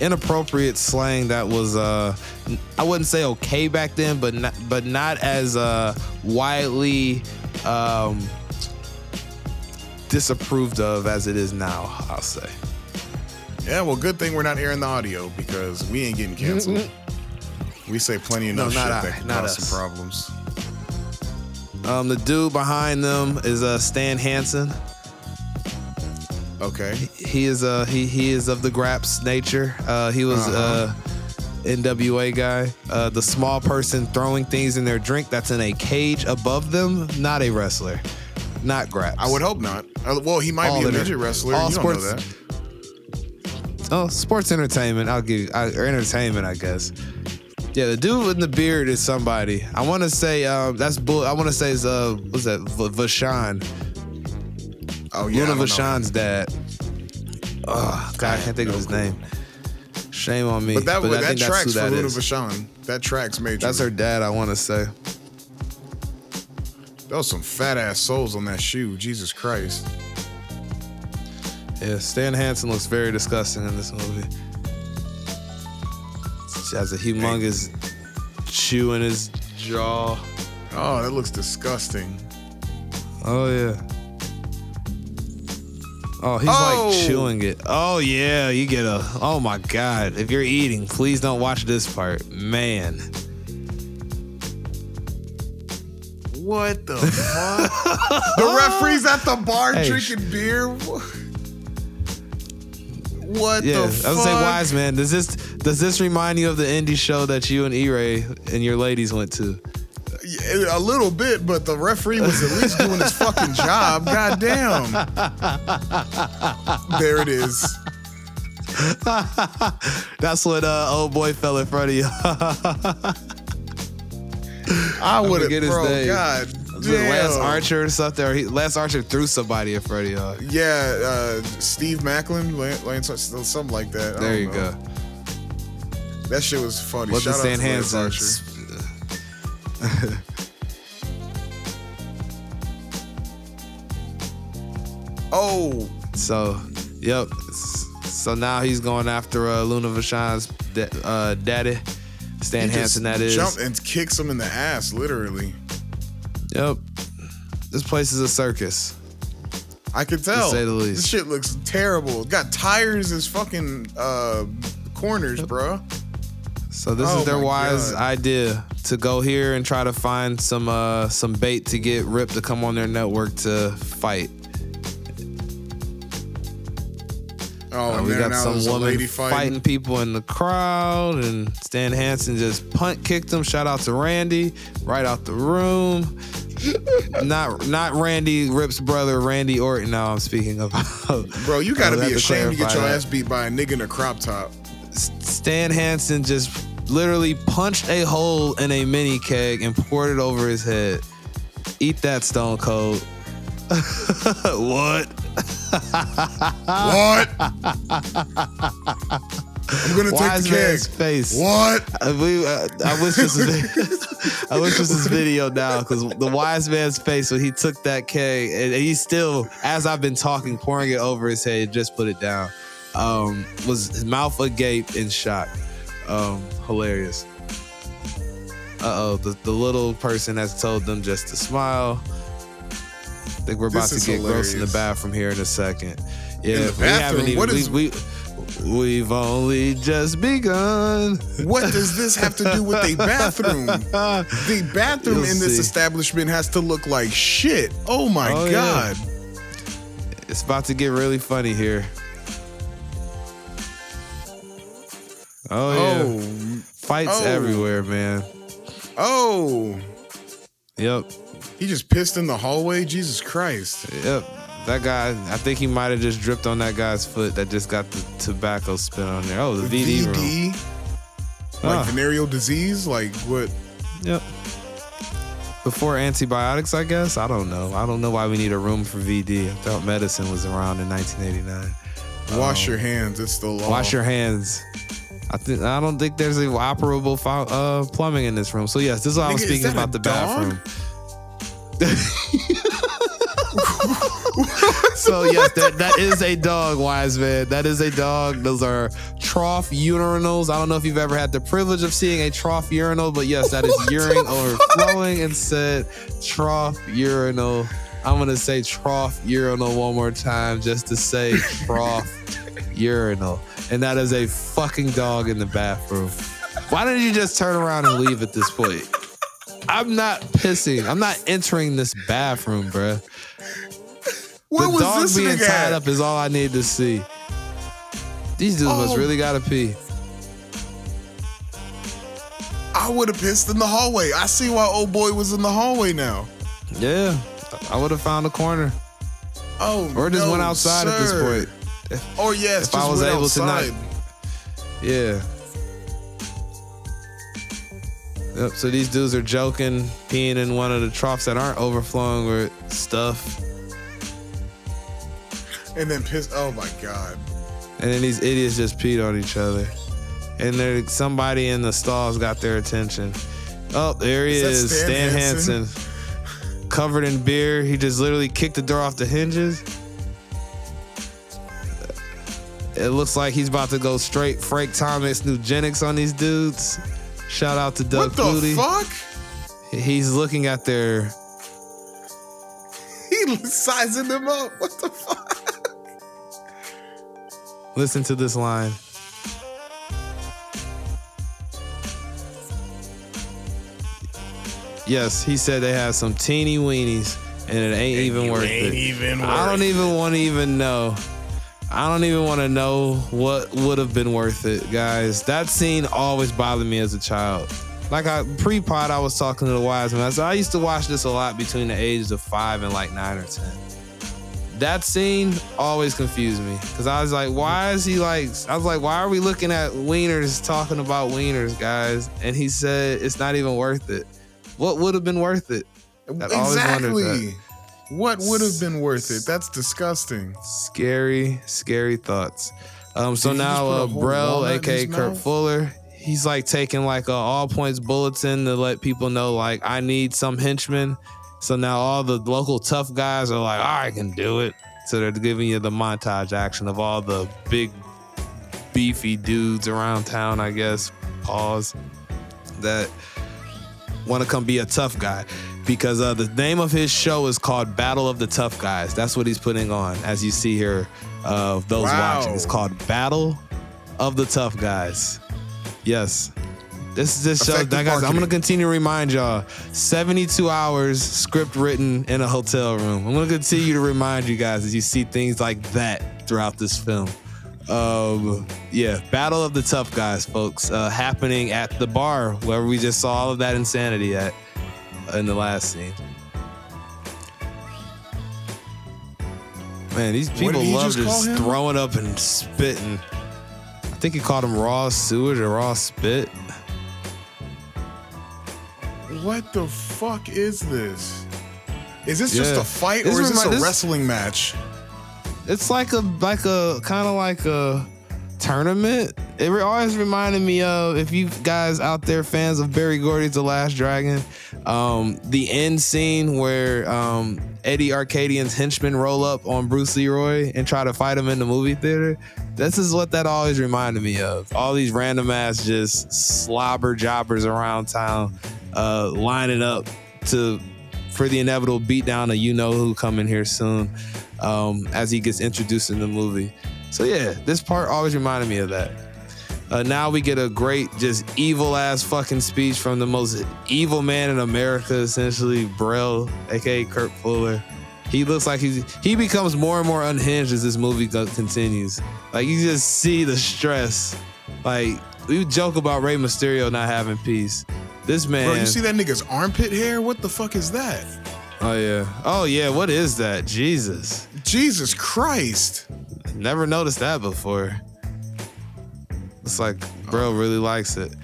inappropriate slang that was, I wouldn't say okay back then, but not as widely disapproved of as it is now, I'll say.
Yeah, well, good thing we're not airing the audio because we ain't getting canceled. We say plenty enough shit that can cause some problems.
The dude behind them is Stan Hansen.
Okay.
He is of the Graps nature. He was NWA guy. The small person throwing things in their drink that's in a cage above them, not a wrestler. Not Graps.
I would hope not. Well, he might be a midget wrestler.
All
you
sports,
don't know that.
Oh, sports entertainment. I'll give you, or entertainment, I guess. Yeah, the dude with the beard is somebody. I want to say that's bull. I want to say is what's that? Vachon.
Oh yeah,
Luna Vachon's dad. Oh God, I can't think of his name. Shame on me.
But that
I think
tracks
that's who
for
that
Luna
is.
Vachon. That tracks major.
That's her dad, I want to say.
There was some fat ass soles on that shoe. Jesus Christ.
Yeah, Stan Hansen looks very disgusting in this movie. She has a humongous chew in his jaw.
Oh, that looks disgusting.
Oh yeah. Oh, he's like chewing it. Oh yeah, you get a. Oh my God! If you're eating, please don't watch this part, man.
What the fuck? The referee's at the bar drinking beer. What the fuck?
I would say, wise man. Does this remind you of the indie show that you and E-Ray and your ladies went to?
A little bit, but the referee was at least doing his fucking job. God damn. There it is.
That's what old boy fell in front of you.
I would have,
get his name.
God damn.
Lance Archer or something. Or Lance Archer threw somebody in front of y'all.
Yeah, Steve Macklin, Lance, something like that.
There you go.
That shit was funny.
What
Shout
the
out
Stan
to Lance
Hansen?
Oh.
So, yep. So now he's going after Luna Vachon's daddy, Stan Hansen. That is.
Jump and kicks him in the ass, literally.
Yep. This place is a circus.
I could tell.
To say the least.
This shit looks terrible. It got tires as fucking corners, bro.
So this is their wise idea to go here and try to find some bait to get Rip to come on their network to fight.
Oh, and
we got
now
some
there's a
woman
lady
fighting people in the crowd, and Stan Hansen just punt kicked him. Shout out to Randy, right out the room. Not Randy Rip's brother, Randy Orton. Now I'm speaking about.
Bro, you gotta be ashamed to get your
that.
ass beat by a nigga in a crop top.
Stan Hansen just literally punched a hole in a mini keg and poured it over his head. Eat that, Stone Cold. What?
What? I'm gonna
Wise
take the
man's
keg.
face.
What?
I wish this was I wish this was video now because the wise man's face when he took that keg and he's still, as I've been talking, pouring it over his head, just put it down. Was his mouth agape in shock. Hilarious. The little person has told them just to smile. I think we're about to get gross in the bathroom here in a second. Yeah,
in the bathroom?
We've only just begun.
What does this have to do with a bathroom? The bathroom in this establishment has to look like shit. Oh my God. Yeah.
It's about to get really funny here. Oh, yeah. Fights everywhere, man.
Oh.
Yep.
He just pissed in the hallway? Jesus Christ.
Yep. That guy, I think he might have just dripped on that guy's foot that just got the tobacco spit on there. Oh, the VD room.
Like venereal disease? Like what?
Yep. Before antibiotics, I guess? I don't know. I don't know why we need a room for VD. I thought medicine was around in 1989.
Wash your hands. It's the law.
Wash your hands. I don't think there's operable plumbing in this room. So yes, this is what I was speaking about the bathroom. So yes, that is a dog, wise man. That is a dog. Those are trough urinals. I don't know if you've ever had the privilege of seeing a trough urinal, but yes, that is urine overflowing and said trough urinal. I'm gonna say trough urinal one more time just to say trough urinal. And that is a fucking dog in the bathroom. Why didn't you just turn around and leave at this point? I'm not pissing. I'm not entering this bathroom, bruh.
Where
the dog
was
being tied up is all I need to see. These dudes must really gotta pee.
I would have pissed in the hallway. I see why old boy was in the hallway now.
Yeah, I would have found a corner.
Oh,
or just went outside at this point.
Or yes,
if I was able
outside.
to not. Yeah. Yep. So these dudes are joking, peeing in one of the troughs that aren't overflowing with stuff.
And then piss. Oh my God.
And then these idiots just peed on each other. And somebody in the stalls got their attention. Oh, there he is, Stan Hansen. Covered in beer. He just literally kicked the door off the hinges. It looks like he's about to go straight Frank Thomas Nugenics on these dudes. Shout out to Doug Flutie.
What the fuck?
He's looking at their...
He's sizing them up. What the fuck?
Listen to this line. Yes, he said they have some teeny weenies and it ain't even worth it. I don't even want to even know. I don't even want to know what would have been worth it, guys. That scene always bothered me as a child. Like pre-pod, I was talking to the wise man. I used to watch this a lot between the ages of 5 and like 9 or 10. That scene always confused me because I was like, why are we looking at wieners talking about wieners, guys? And he said, it's not even worth it. What would have been worth it?
Exactly. What would have been worth it? That's disgusting.
Scary, scary thoughts. So now Braille, aka Kurt Fuller, he's like taking like a all points bulletin to let people know like I need some henchmen. So now all the local tough guys are like, I can do it. So they're giving you the montage action of all the big beefy dudes around town, I guess, pause, that want to come be a tough guy. Because the name of his show is called Battle of the Tough Guys. That's what he's putting on, as you see here, those watching. It's called Battle of the Tough Guys. Yes. This show, guys, I'm going to continue to remind y'all, 72 hours script written in a hotel room. I'm going to continue to remind you guys as you see things like that throughout this film. Yeah, Battle of the Tough Guys, folks, happening at the bar where we just saw all of that insanity at in the last scene. Man, these people love just throwing up and spitting. I think he called him raw sewage or raw spit.
What the fuck is this? Is this just a fight or is this a wrestling match?
It's like a kind of like a tournament. It always reminded me of, if you guys out there fans of Barry Gordy's The Last Dragon, the end scene where Eddie Arcadian's henchmen roll up on Bruce Leroy and try to fight him in the movie theater. This is what that always reminded me of. All these random ass just slobber jobbers around town lining up for the inevitable beatdown of you-know-who coming here soon as he gets introduced in the movie. So yeah, this part always reminded me of that. Now we get a great, just evil-ass fucking speech from the most evil man in America, essentially, Braille, a.k.a. Kurt Fuller. He looks like he becomes more and more unhinged as this movie continues. Like, you just see the stress. Like, we joke about Rey Mysterio not having peace. This man...
Bro, you see that nigga's armpit hair? What the fuck is that?
Oh, yeah. What is that? Jesus
Christ.
Never noticed that before. Looks like bro really likes it.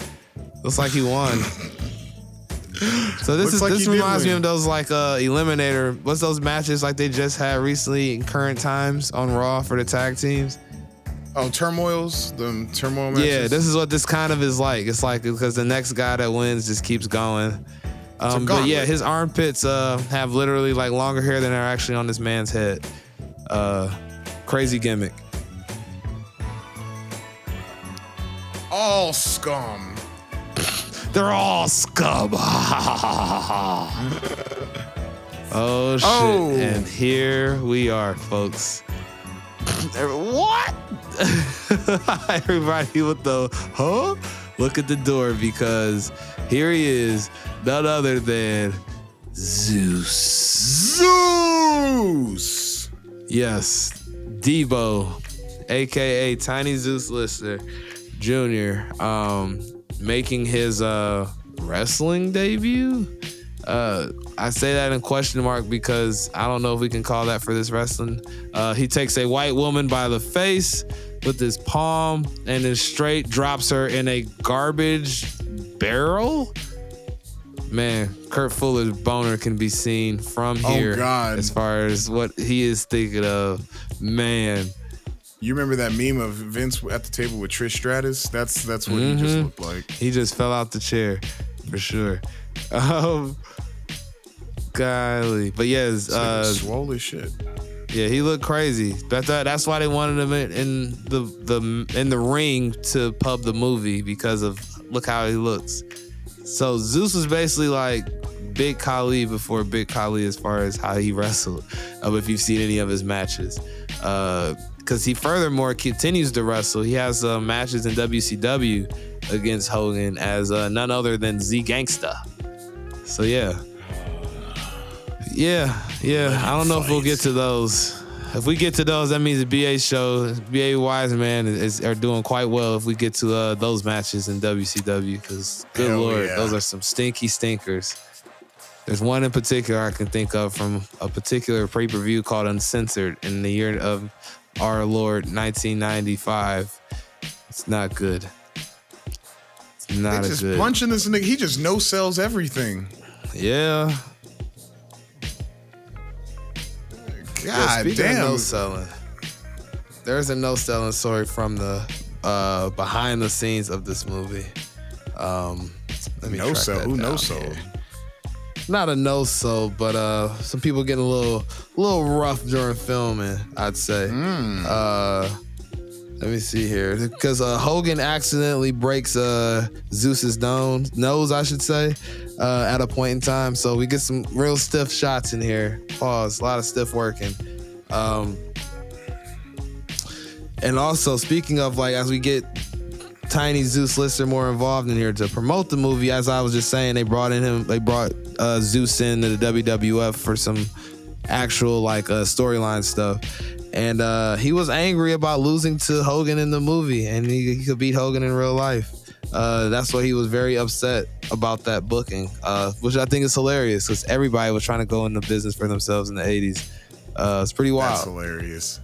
Looks like he won. So this reminds me of those like Eliminator. What's those matches like they just had recently in current times on Raw for the tag teams?
Oh, turmoils, the turmoil matches. Yeah,
this is what this kind of is like. It's like because the next guy that wins just keeps going. But yeah, his armpits have literally like longer hair than are actually on this man's head. Crazy gimmick.
All scum.
They're all scum. Oh shit! And here we are, folks. What? Everybody with the look at the door, because here he is, none other than Zeus. Yes, Debo, aka Tiny Zeus Lister Jr., making his wrestling debut. I say that in question mark because I don't know if we can call that for this wrestling. He takes a white woman by the face with his palm and then straight drops her in a garbage barrel. Man, Kurt Fuller's boner can be seen from here.
Oh God.
As far as what he is thinking of. Man.
You remember that meme of Vince at the table with Trish Stratus? That's what he just looked like.
He just fell out the chair, for sure. Golly. But yeah,
swole as shit.
Yeah, he looked crazy. That's why they wanted him in the ring to pub the movie, because of look how he looks. So Zeus was basically like Big Khali before Big Khali as far as how he wrestled. If you've seen any of his matches. Because he furthermore continues to wrestle. He has matches in WCW against Hogan as none other than Z Gangsta. So yeah. I don't know if we'll get to those. If we get to those, that means the BA Wise Man are doing quite well if we get to those matches in WCW, because good
Hell
Lord,
yeah.
those are some stinky stinkers. There's one in particular I can think of from a particular pay-per-view called Uncensored in the year of our Lord 1995. It's not good. It's not
just
good.
Punching this nigga, he just no sells everything.
Yeah.
God damn.
No selling. There's a no selling story from the behind the scenes of this movie. Let me
no sell. Who no sold?
Not a no sold, but some people getting a little rough during filming, I'd say. Let me see here, because Hogan accidentally breaks Zeus's nose, I should say, at a point in time. So we get some real stiff shots in here. Pause. A lot of stiff working. And also, speaking of, like, as we get Tiny Zeus Lister more involved in here to promote the movie, as I was just saying, they brought Zeus into the WWF for some actual like storyline stuff. And he was angry about losing to Hogan in the movie, and he could beat Hogan in real life. That's why he was very upset about that booking, which I think is hilarious, because everybody was trying to go into business for themselves in the 80s. It's pretty wild.
That's hilarious.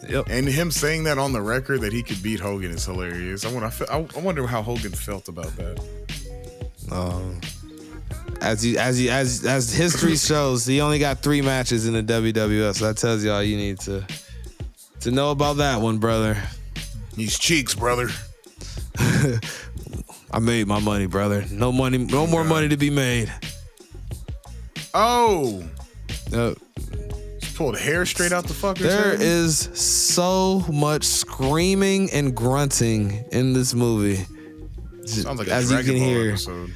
Yep.
And him saying that on the record that he could beat Hogan is hilarious. I wonder how Hogan felt about that.
As history shows, he only got 3 matches in the WWF, so that tells you all you need to know about that one, brother.
These cheeks, brother.
I made my money, brother. No money, no more money to be made.
Oh. Just pulled hair straight out the fucker's
There
head.
is so much screaming and grunting in this movie.
Sounds like a
as you
Dragon
can
Ball
hear.
episode.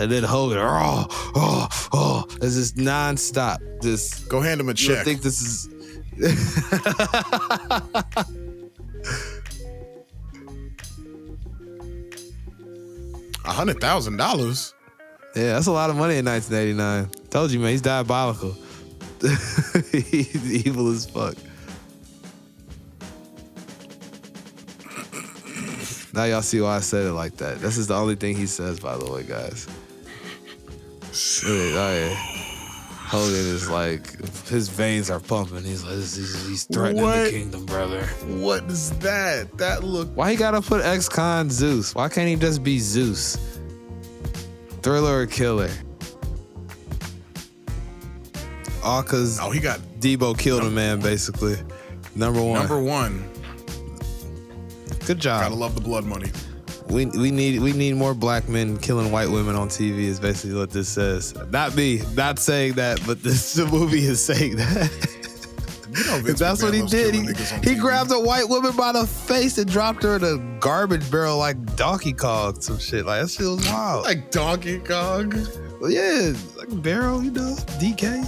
And then Hogan, it's just nonstop. Just
Go hand him a
you
check.
would think this is
$100,000.
yeah, that's a lot of money in 1989. Told you, man, he's diabolical. He's evil as fuck. Now y'all see why I said it like that. This is the only thing he says, by the way, guys. Oh, yeah. Hogan is like, his veins are pumping. He's like, he's threatening
What?
the kingdom, brother.
What is that? That look.
Why he gotta put ex-con Zeus? Why can't he just be Zeus? Thriller or killer? All cause
He got
Debo killed a man, basically. Number one.
number one.
Good job.
Gotta love the blood money.
We need more black men killing white women on TV is basically what this says. Not me, not saying that, but the movie is saying that.
You know Vince
That's what he
McMahon
did.
loves killing niggas on
He
TV.
grabbed a white woman by the face and dropped her in a garbage barrel like Donkey Kong, some shit. Like, that shit was wild.
like Donkey Kong.
Well, yeah, like a barrel, you know, DK.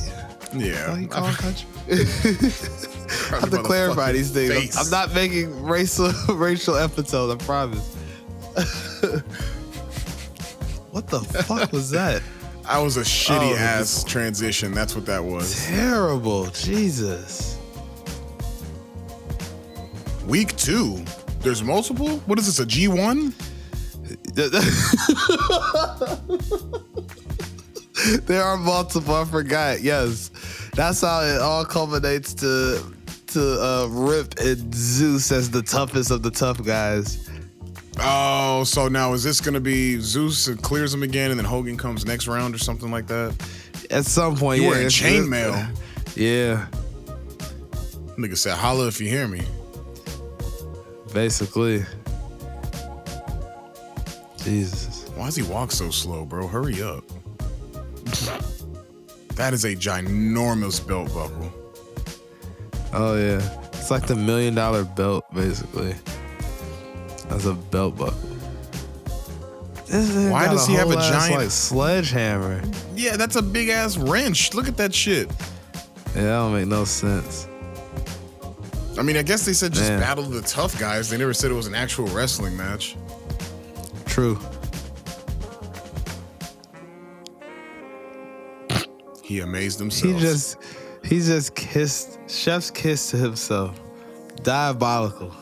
Yeah.
Donkey Kong country. I have to clarify these things.
Face.
I'm not making racial episodes, I promise. What the fuck was that?
I was a shitty
Oh,
ass transition. That's what that was.
Terrible. Jesus.
Week 2. There's multiple? What is this, a G1?
There are multiple. I forgot. Yes. That's how it all culminates to Rip and Zeus as the toughest of the tough guys.
Oh, so now is this going to be Zeus clears him again and then Hogan comes next round or something like that?
At some point,
You
yeah.
were in
it's-
chainmail.
Yeah.
Nigga said, holla if you hear me.
Basically. Jesus.
Why does he walk so slow, bro? Hurry up. That is a ginormous belt buckle.
Oh, yeah. It's like the $1 million belt, basically. That's a belt buckle.
Why does he have a giant
like sledgehammer?
Yeah, that's a big ass wrench. Look at that shit.
Yeah, that don't make no sense.
I mean, I guess they said just
Man.
battle the tough guys. They never said it was an actual wrestling match.
True.
He amazed himself.
He just kissed, chef's kiss to himself. Diabolical.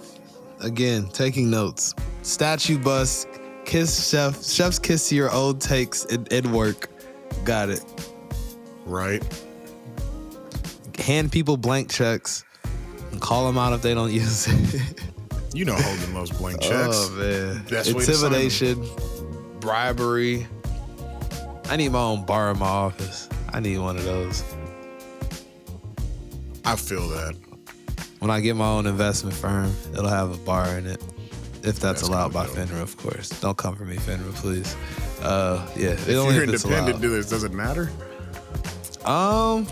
Again, taking notes. Statue bust, kiss chef's kiss to your old takes in work. Got it.
Right.
Hand people blank checks and call them out if they don't use it.
You know Hogan loves blank checks.
Oh, man.
Best way to sign them.
Intimidation, bribery. I need my own bar in my office. I need one of those.
I feel that.
When I get my own investment firm, it'll have a bar in it. If that's allowed by
kinda dope.
FINRA, of course. Don't come for me, FINRA, please. Yeah,
If
only
you're
if it's
independent, does it matter?
allowed.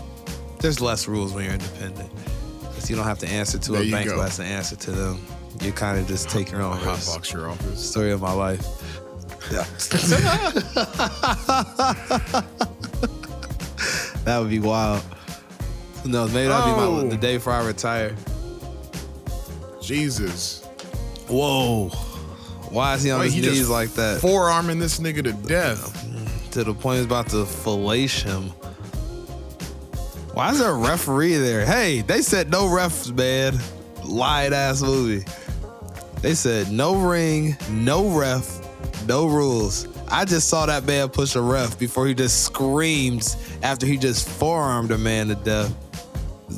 There's less rules when you're independent. Because you don't have to answer to
There
a
you
bank
go.
who has to answer to them. You kind of just take your own risk.
Hotbox your office.
Story of my life. Yeah. That would be wild. Who knows? Maybe that'll be the day before I retire.
Jesus.
Whoa. Why is he on
Wait,
his
he
knees
just
like that?
Forearming this nigga to death.
To the point he's about to fellate him. Why is there a referee there? Hey, they said no refs, man. Lied ass movie. They said no ring, no ref, no rules. I just saw that man push a ref before he just screams after he just forearmed a man to death.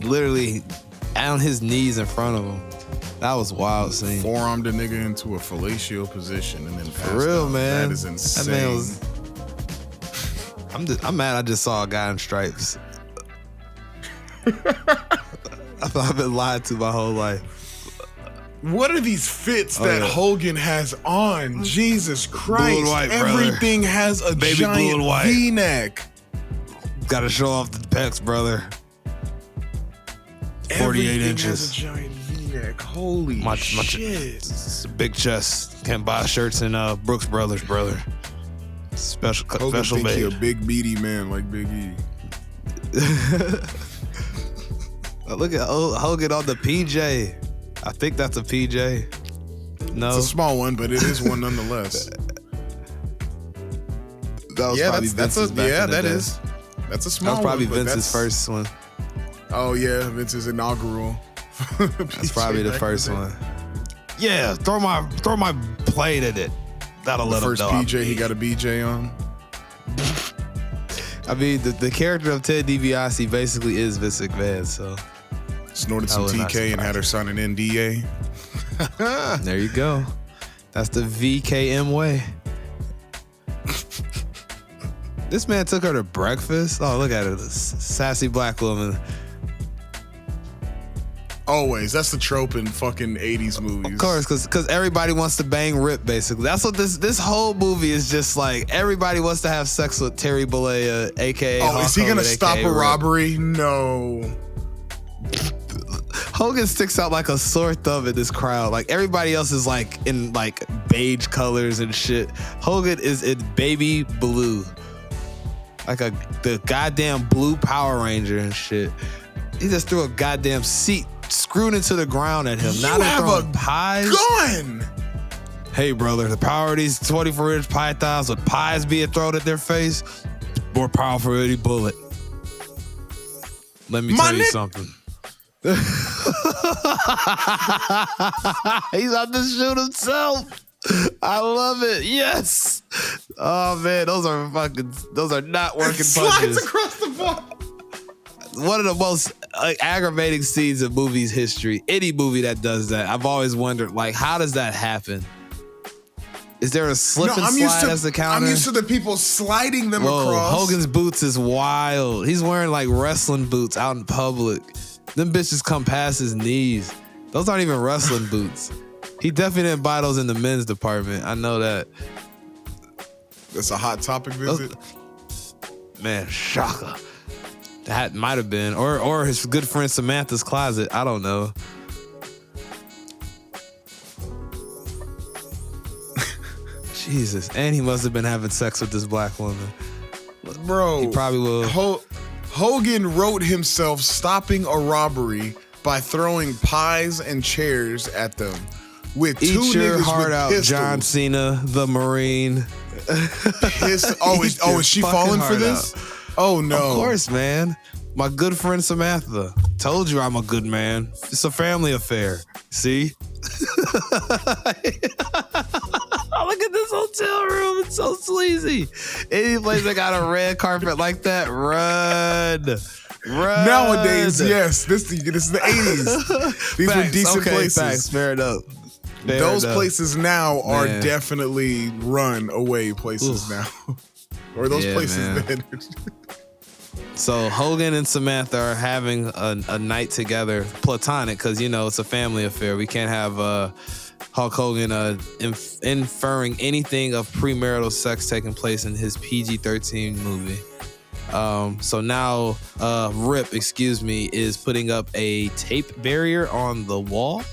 Literally on his knees in front of him. That was wild scene.
Forearmed a nigga into a fellatio position and then passed
For real,
out.
man.
That is insane.
That man was. I'm mad. I just saw a guy in stripes. I thought I've been lied to my whole life.
What are these fits that Hogan has on? Jesus Christ.
Blue and white,
everything
brother.
has a
Baby blue and
giant
white.
V-neck.
Gotta show off the pecs, brother. 48
Everything
inches.
has a giant V-neck. Holy shit.
It's a big chest. Can't buy shirts in Brooks Brothers, brother. Special
Hogan think he a
made.
big meaty man like Big E.
Look at Hogan on the PJ. I think that's a PJ. No,
It's a small one, but it is one nonetheless.
that was probably Vince's back in the
that
day.
is. That's a small
That was probably
one. but
Vince's
that's-
first one.
Oh yeah, Vince's inaugural.
That's probably the first one. Yeah, throw my plate at it. That'll let him
First
know.
PJ he got a BJ on.
I mean, the character of Ted DiBiase basically is Vince McMahon, so
Snorted
I
some
was not
TK and had her sign an NDA.
there you go. That's the VKM way. This man took her to breakfast. Oh, look at her, this sassy black woman.
Always. That's the trope in fucking 80s movies.
Of course, because everybody wants to bang Rip, basically. That's what this whole movie is just like. Everybody wants to have sex with Terry Bollea, a.k.a.
Oh,
Hulk
is he going to
Hogan,
stop
aka
a
Rip.
robbery? No.
Hogan sticks out like a sore thumb in this crowd. Like everybody else is like in like beige colors and shit. Hogan is in baby blue. Like the goddamn blue Power Ranger and shit. He just threw a goddamn seat screwed into the ground at him. Now
You
they're
have
throwing
a
pies.
gun.
Hey, brother, the power of these 24-inch pythons with pies being thrown at their face, more powerful than any bullet. Let me tell you something. He's about to shoot himself. I love it. Yes. Oh man, those are not working
Slides
punches.
across the bar.
One of the most aggravating scenes in movies history. Any movie that does that, I've always wondered, like, how does that happen? Is there a slip and slide as the counter?
I'm used to the people sliding them
Whoa,
across.
Hogan's boots is wild. He's wearing like wrestling boots out in public. Them bitches come past his knees. Those aren't even wrestling boots. He definitely didn't buy those in the men's department. I know that.
That's a hot topic visit.
Man, shocker. That might have been. Or his good friend Samantha's closet. I don't know. Jesus. And he must have been having sex with this black woman.
Bro,
He probably will.
Hogan wrote himself stopping a robbery by throwing pies and chairs at them with
Eat
two
your
niggas
heart
with
out,
pistols.
John Cena, the Marine.
Is she falling for this? Oh no.
Of course, man. My good friend Samantha. Told you I'm a good man. It's a family affair. See? Look at this hotel room. It's so sleazy. Any place that got a red carpet like that, run.
Nowadays, yes. This is the 80s. These were decent places.
Facts. Fair enough.
Those places now are
Man.
definitely run away places now. Or those
Yeah,
places
man.
that
So Hogan and Samantha are having a night together, platonic, because, you know, it's a family affair. We can't have Hulk Hogan inferring anything of premarital sex taking place in his PG-13 movie. So now Rip, is putting up a tape barrier on the wall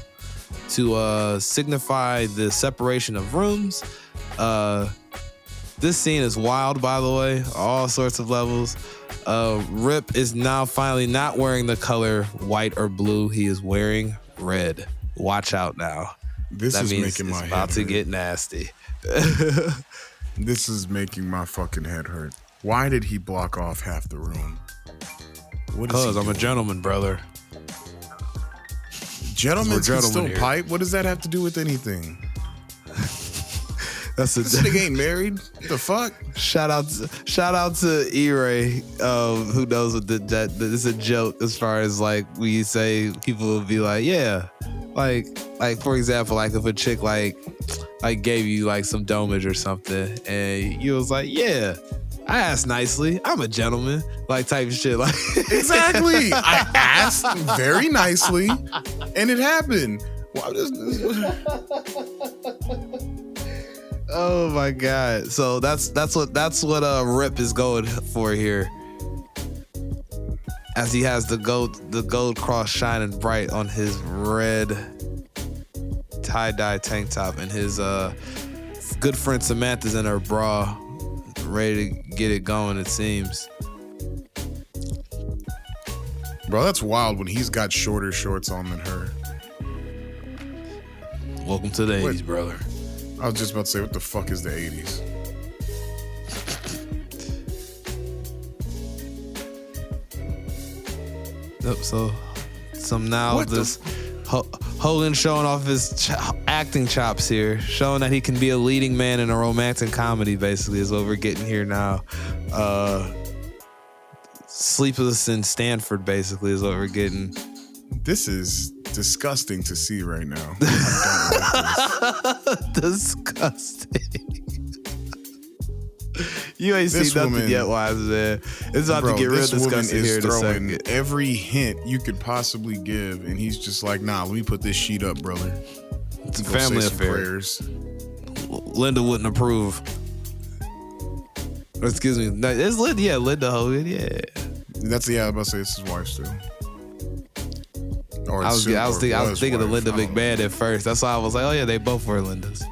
to signify the separation of rooms. This scene is wild, by the way, all sorts of levels. Rip is now finally not wearing the color white or blue. He is wearing red. Watch out now.
this
That
is
means
making my
it's
head
about to
hurt.
get nasty.
This is making my fucking head hurt. Why did he block off half the room? What is
Cause
he
I'm a
doing?
gentleman, brother.
Gentlemen
We're
can
gentlemen
still
here.
pipe. What does that have to do with anything?
That's
This nigga ain't married. What the fuck?
Shout out to E-Ray, who knows what that it's a joke as far as like we say people will be like, yeah, like for example, like if a chick like gave you like some domage or something and you was like, yeah, I asked nicely, I'm a gentleman, like type of shit, like
Exactly. I asked very nicely, and it happened.
Oh my God! So that's what Rip is going for here, as he has the gold cross shining bright on his red tie-dye tank top, and his good friend Samantha's in her bra, ready to get it going. It seems.
Bro, that's wild when he's got shorter shorts on than her.
Welcome to the 80s, brother.
I was just about to say, what the fuck is the 80s?
Yep, so now this Hogan showing off his acting chops here, showing that he can be a leading man in a romantic comedy, basically, is what we're getting here now. Sleepless in Stanford, basically, is what we're getting.
This is disgusting to see right now. I don't like this.
Disgusting. You ain't
This
seen nothing
woman-
yet, wise man. It's about
Bro,
to get real
this woman
disgusting
is
here in a
throwing
second.
every hint you could possibly give, and he's just like, nah, let me put this sheet up, brother.
It's a
Go
family
say some
affair.
prayers.
Linda wouldn't approve. Excuse me. No, it's Linda. Yeah, Linda Hogan. Yeah.
That's, yeah, I was about to say it's his wife still. Or
I was thinking of the Linda
wife.
McMahon at first. That's why I was like, oh yeah, they both were Lindas.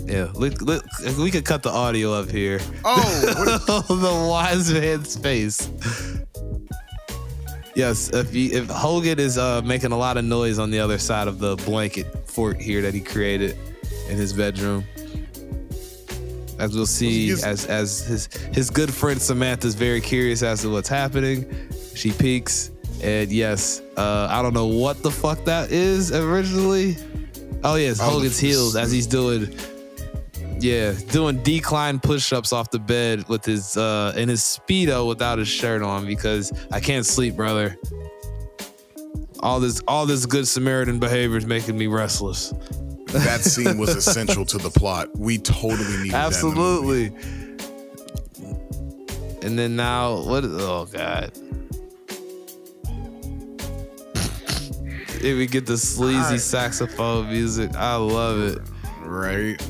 Yeah, look, if we could cut the audio up here.
Oh,
The wise man's face. Yes, if Hogan is making a lot of noise on the other side of the blanket fort here that he created in his bedroom. As we'll see, as his good friend Samantha's very curious as to what's happening. She peeks, and yes, I don't know what the fuck that is originally. Oh yes, Hogan's heels as he's doing decline push-ups off the bed with his in his Speedo without his shirt on, because I can't sleep, brother. All this good Samaritan behavior is making me restless.
that scene was essential to the plot. We totally needed
Absolutely. And then now, oh God. If we get the sleazy saxophone music, I love it.
Right?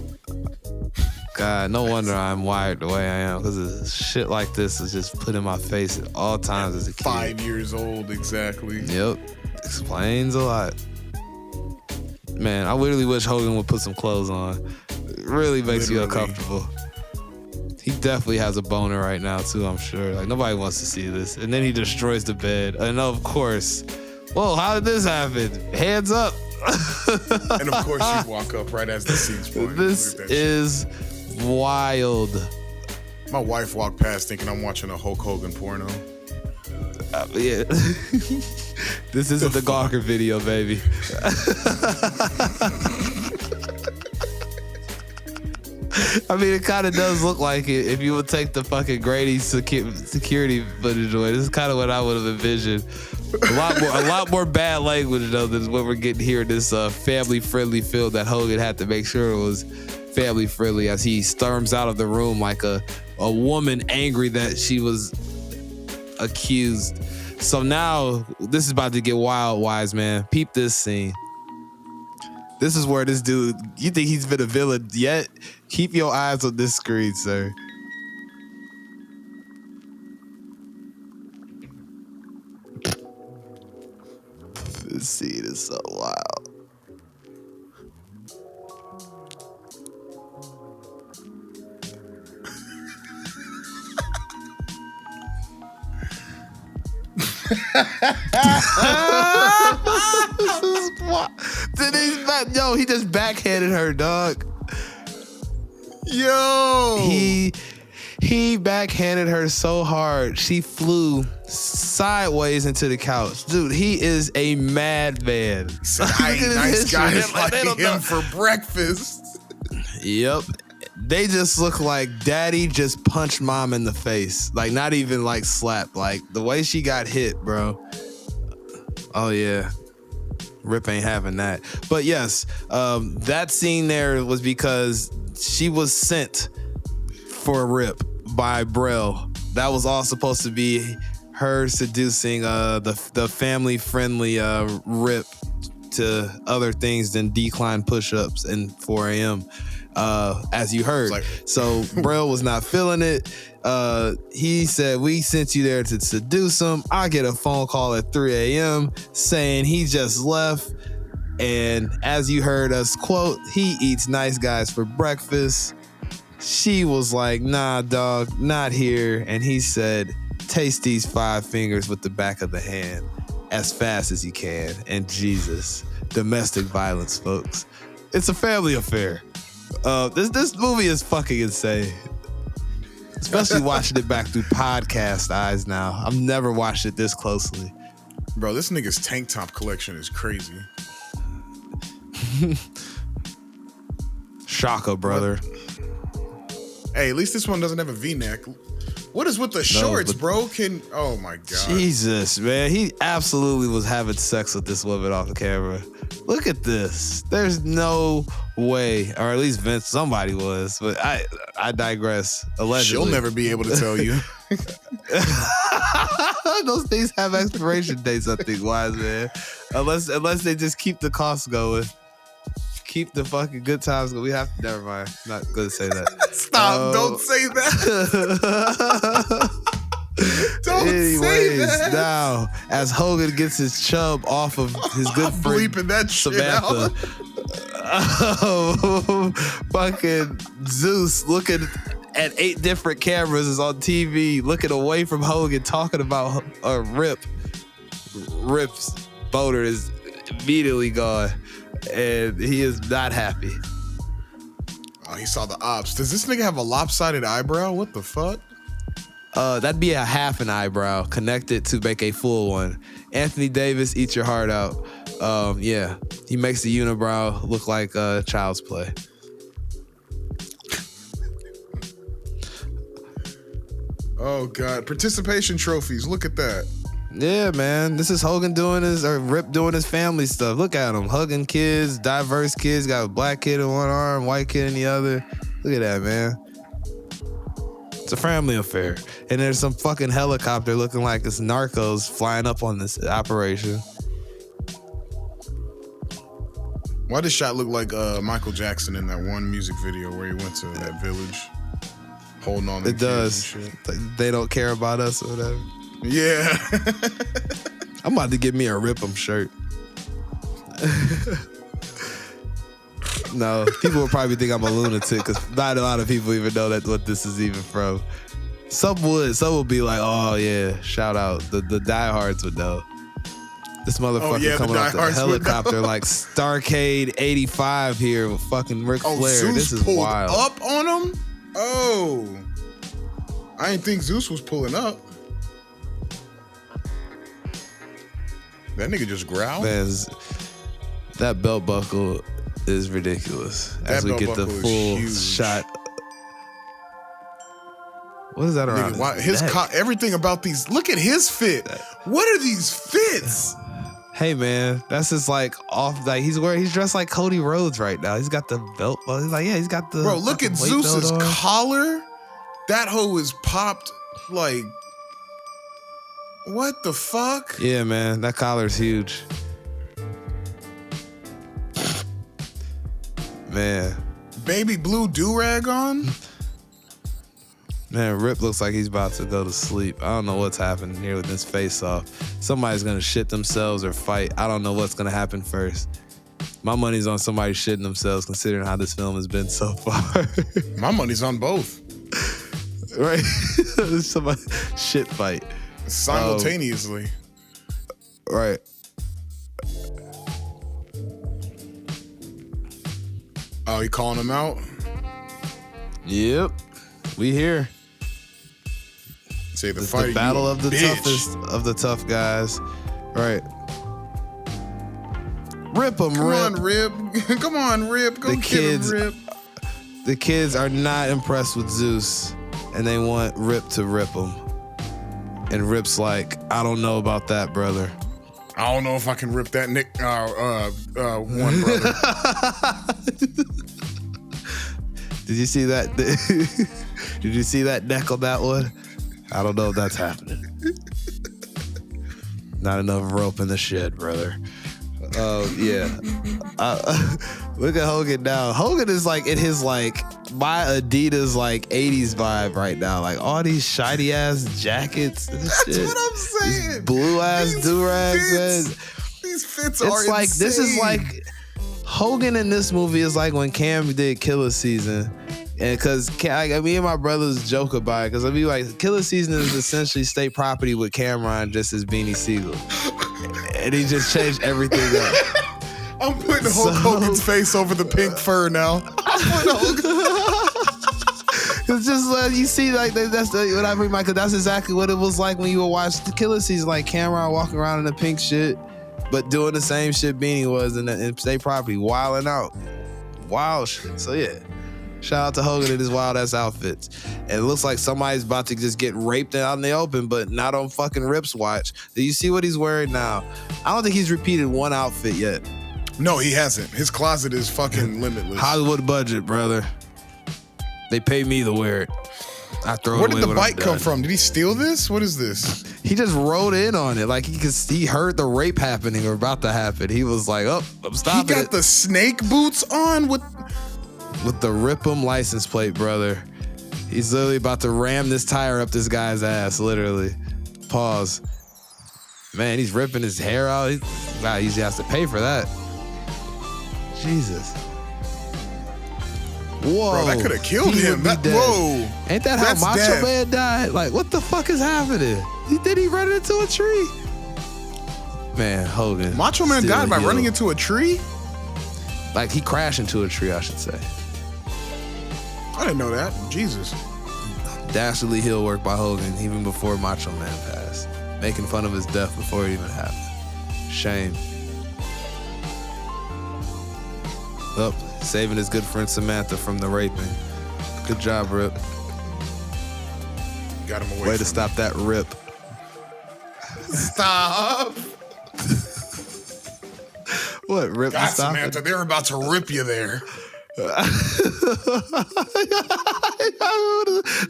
God, no wonder I'm wired the way I am, because shit like this is just put in my face at all times as a kid.
5 years old, exactly.
Yep. Explains a lot. Man, I literally wish Hogan would put some clothes on. It really makes you uncomfortable. He definitely has a boner right now, too, I'm sure. Like, nobody wants to see this. And then he destroys the bed. And of course, whoa, how did this happen? Hands up.
And of course, you walk up right as the scene's playing.
This is wild.
My wife walked past thinking I'm watching a Hulk Hogan porno.
Yeah. This isn't the Gawker video, baby. I mean, it kind of does look like it if you would take the fucking Grady security footage away. This is kind of what I would have envisioned. A lot more bad language though than what we're getting here in this family-friendly film that Hogan had to make sure it was family-friendly, as he storms out of the room like a woman angry that she was accused. So now this is about to get wild, wise man. Peep this scene. This is where this dude, you think he's been a villain yet? Keep your eyes on this screen, sir. This scene is so wild. He just backhanded her, dog.
Yo!
He backhanded her so hard, she flew sideways into the couch. Dude, he is a madman.
I ain't nice guys like him for breakfast.
Yep. They just look like daddy just punched mom in the face. Like, not even like slap. Like, the way she got hit, bro. Oh, yeah. Rip ain't having that. But yes, that scene there was because she was sent for Rip by Braille. That was all supposed to be her seducing the family-friendly Rip to other things than decline push-ups and 4 a.m., as you heard. So Braille was not feeling it. He said, we sent you there to seduce him. I get a phone call at 3 a.m. saying he just left. And as you heard us quote, he eats nice guys for breakfast. She was like, nah, dog, not here. And he said, taste these 5 fingers with the back of the hand as fast as you can. And Jesus, domestic violence, folks. It's a family affair. This movie is fucking insane. Especially watching it back through podcast eyes now. I've never watched it this closely.
Bro, this nigga's tank top collection is crazy.
Shaka, brother.
Hey, at least this one doesn't have a V-neck. What is with the shorts, bro? Oh my God.
Jesus, man. He absolutely was having sex with this woman off the camera. Look at this. There's no way, or at least Vince, somebody was, but I digress. Allegedly.
She'll never be able to tell you.
Those things have expiration dates, I think, wise man. Unless they just keep the costs going. Keep the fucking good times going. We have to, never mind. Not gonna say that.
Stop, don't say that. Don't say that.
Now, as Hogan gets his chub off of his good friend
bleeping that shit
Samantha, fucking Zeus looking at 8 different cameras is on TV, looking away from Hogan, talking about Rip's boner is immediately gone, and he is not happy.
Oh, he saw the ops. Does this nigga have a lopsided eyebrow? What the fuck?
That'd be a half an eyebrow connected to make a full one. Anthony Davis, eat your heart out. Yeah, he makes the unibrow look like child's play.
Oh God, participation trophies. Look at that.
Yeah, man. This is Hogan Rip doing his family stuff. Look at him, hugging kids, diverse kids. Got a black kid in one arm, white kid in the other. Look at that, man. It's a family affair. And there's some fucking helicopter looking like it's Narcos flying up on this operation.
Why does shot look like Michael Jackson in that one music video where he went to that village holding on to
It does. They don't care about us or whatever.
Yeah.
I'm about to get me a Rip 'em shirt. No, people will probably think I'm a lunatic because not a lot of people even know what this is even from. Some would be like, oh yeah, shout out. The diehards would know. This motherfucker coming off the helicopter like Starcade 85 here with fucking Ric Flair.
Zeus
this is
pulled
wild.
Up on him? Oh. I didn't think Zeus was pulling up. That nigga just growled?
Man, that belt buckle is ridiculous. As we get the full shot. What is that around?
Nigga, everything about these. Look at his fit. What are these fits?
Hey man, that's just like off. Like he's dressed like Cody Rhodes right now. He's got the belt. He's like, yeah, he's got the.
Bro, look at Zeus's collar. That hoe is popped like. What the fuck?
Yeah, man, that collar's huge. Man.
Baby blue do-rag on?
Man, Rip looks like he's about to go to sleep. I don't know what's happening here with this face-off. Somebody's gonna shit themselves or fight. I don't know what's gonna happen first. My money's on somebody shitting themselves, considering how this film has been so far.
My money's on both.
Right? Somebody shit fight.
Simultaneously.
Right.
Oh, you calling him out?
Yep. We here.
Say the
It's
fight.
the battle of the
bitch.
toughest of the tough guys. Right. Rip them,
Come
Rip.
on, Rip. Come on, Rip. Go get him, Rip.
The kids are not impressed with Zeus, and they want Rip to rip them. And Rip's like, I don't know about that, brother.
I don't know if I can rip that one brother.
Did you see that? Did you see that neck on that one? I don't know if that's happening. Not enough rope in the shed, brother. Yeah. Look at Hogan now. Hogan is like in his like my Adidas like 80s vibe right now. Like all these shiny ass jackets and
That's
shit.
what I'm saying.
These blue ass do-rags, man.
These fits
It's
are
like
insane.
this is like Hogan in this movie is like when Cam did Killer Season. And because me and my brothers joke about it, because I be like, Killer Season is essentially state property with Cameron just as Beanie Siegel. And he just changed everything up.
I'm putting Hulk Hogan's face over the pink fur now. I'm putting Hogan.
It's just you see, like that's what I mean, Michael. That's exactly what it was like when you would watch the Killer Season, like Cameron walking around in the pink shit, but doing the same shit Beanie was in state property, wilding out, wild shit. So yeah. Shout out to Hogan and his wild ass outfits. And it looks like somebody's about to just get raped out in the open, but not on fucking Rip's watch. Do you see what he's wearing now? I don't think he's repeated one outfit yet.
No, he hasn't. His closet is fucking limitless.
Hollywood budget, brother. They pay me to wear it. I throw
Where
it away
did the
when
bike
I'm done.
come from? Did he steal this? What is this?
He just rode in on it. Like he heard the rape happening or about to happen. He was like, oh, I'm stopping
He got the snake boots on with
the Rip 'em license plate, brother. He's literally about to ram this tire up this guy's ass, literally. Pause. Man, he's ripping his hair out. Wow, he has to pay for that. Jesus. Whoa.
Bro, that could have killed
He
him.
would be dead.
Whoa.
Ain't that how
That's
Macho
death.
Man died? Like, what the fuck is happening? Did he run into a tree? Man, Hogan.
Macho Man
still
died by
healed.
running into a tree?
Like, he crashed into a tree, I should say.
I didn't know that. Jesus.
Dastardly heel work by Hogan, even before Macho Man passed. Making fun of his death before it even happened. Shame. Up, saving his good friend Samantha from the raping. Good job, Rip.
Got him away
Way to
from
stop that rip.
Stop.
What, Rip?
God,
Stop
Samantha,
it?
they're about to rip you there.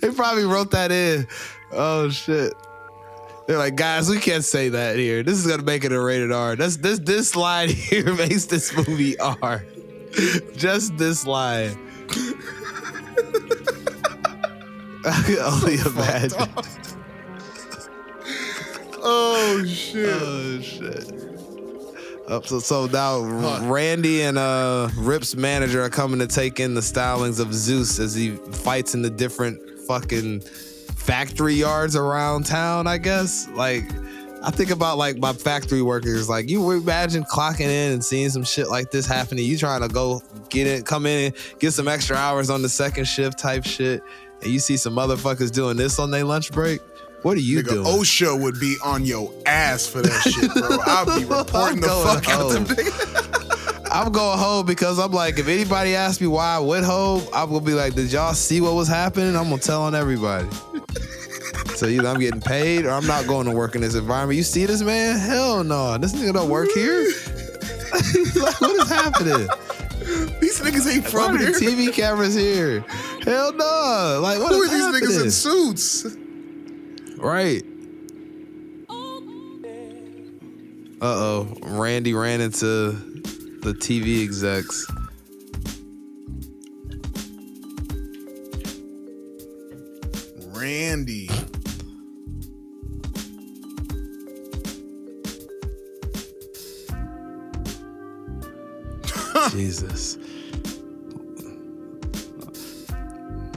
They probably wrote that in. Oh shit. They're like, guys, we can't say that here. This is gonna make it a rated R. This line here makes this movie R. Just this line. I can only imagine.
Oh shit.
Oh shit. So now Randy and Rip's manager are coming to take in the stylings of Zeus as he fights in the different fucking factory yards around town, I guess. Like, I think about like my factory workers. Like, you would imagine clocking in and seeing some shit like this happening. You trying to go come in and get some extra hours on the second shift type shit, and you see some motherfuckers doing this on their lunch break. What are you doing?
OSHA would be on your ass for that shit, bro. I'll be reporting the fuck out them niggas.
I'm going home because I'm like, if anybody asks me why I went home, I'm going to be like, did y'all see what was happening? I'm going to tell on everybody. So either I'm getting paid or I'm not going to work in this environment. You see this, man? Hell no. This nigga don't work here. Like, what is happening?
These niggas ain't from
Why are
here.
the TV cameras here? Hell no. Like, what
Who
is
are these
happening?
niggas in suits?
Right. Uh-oh. Randy ran into the TV execs.
Randy.
Jesus.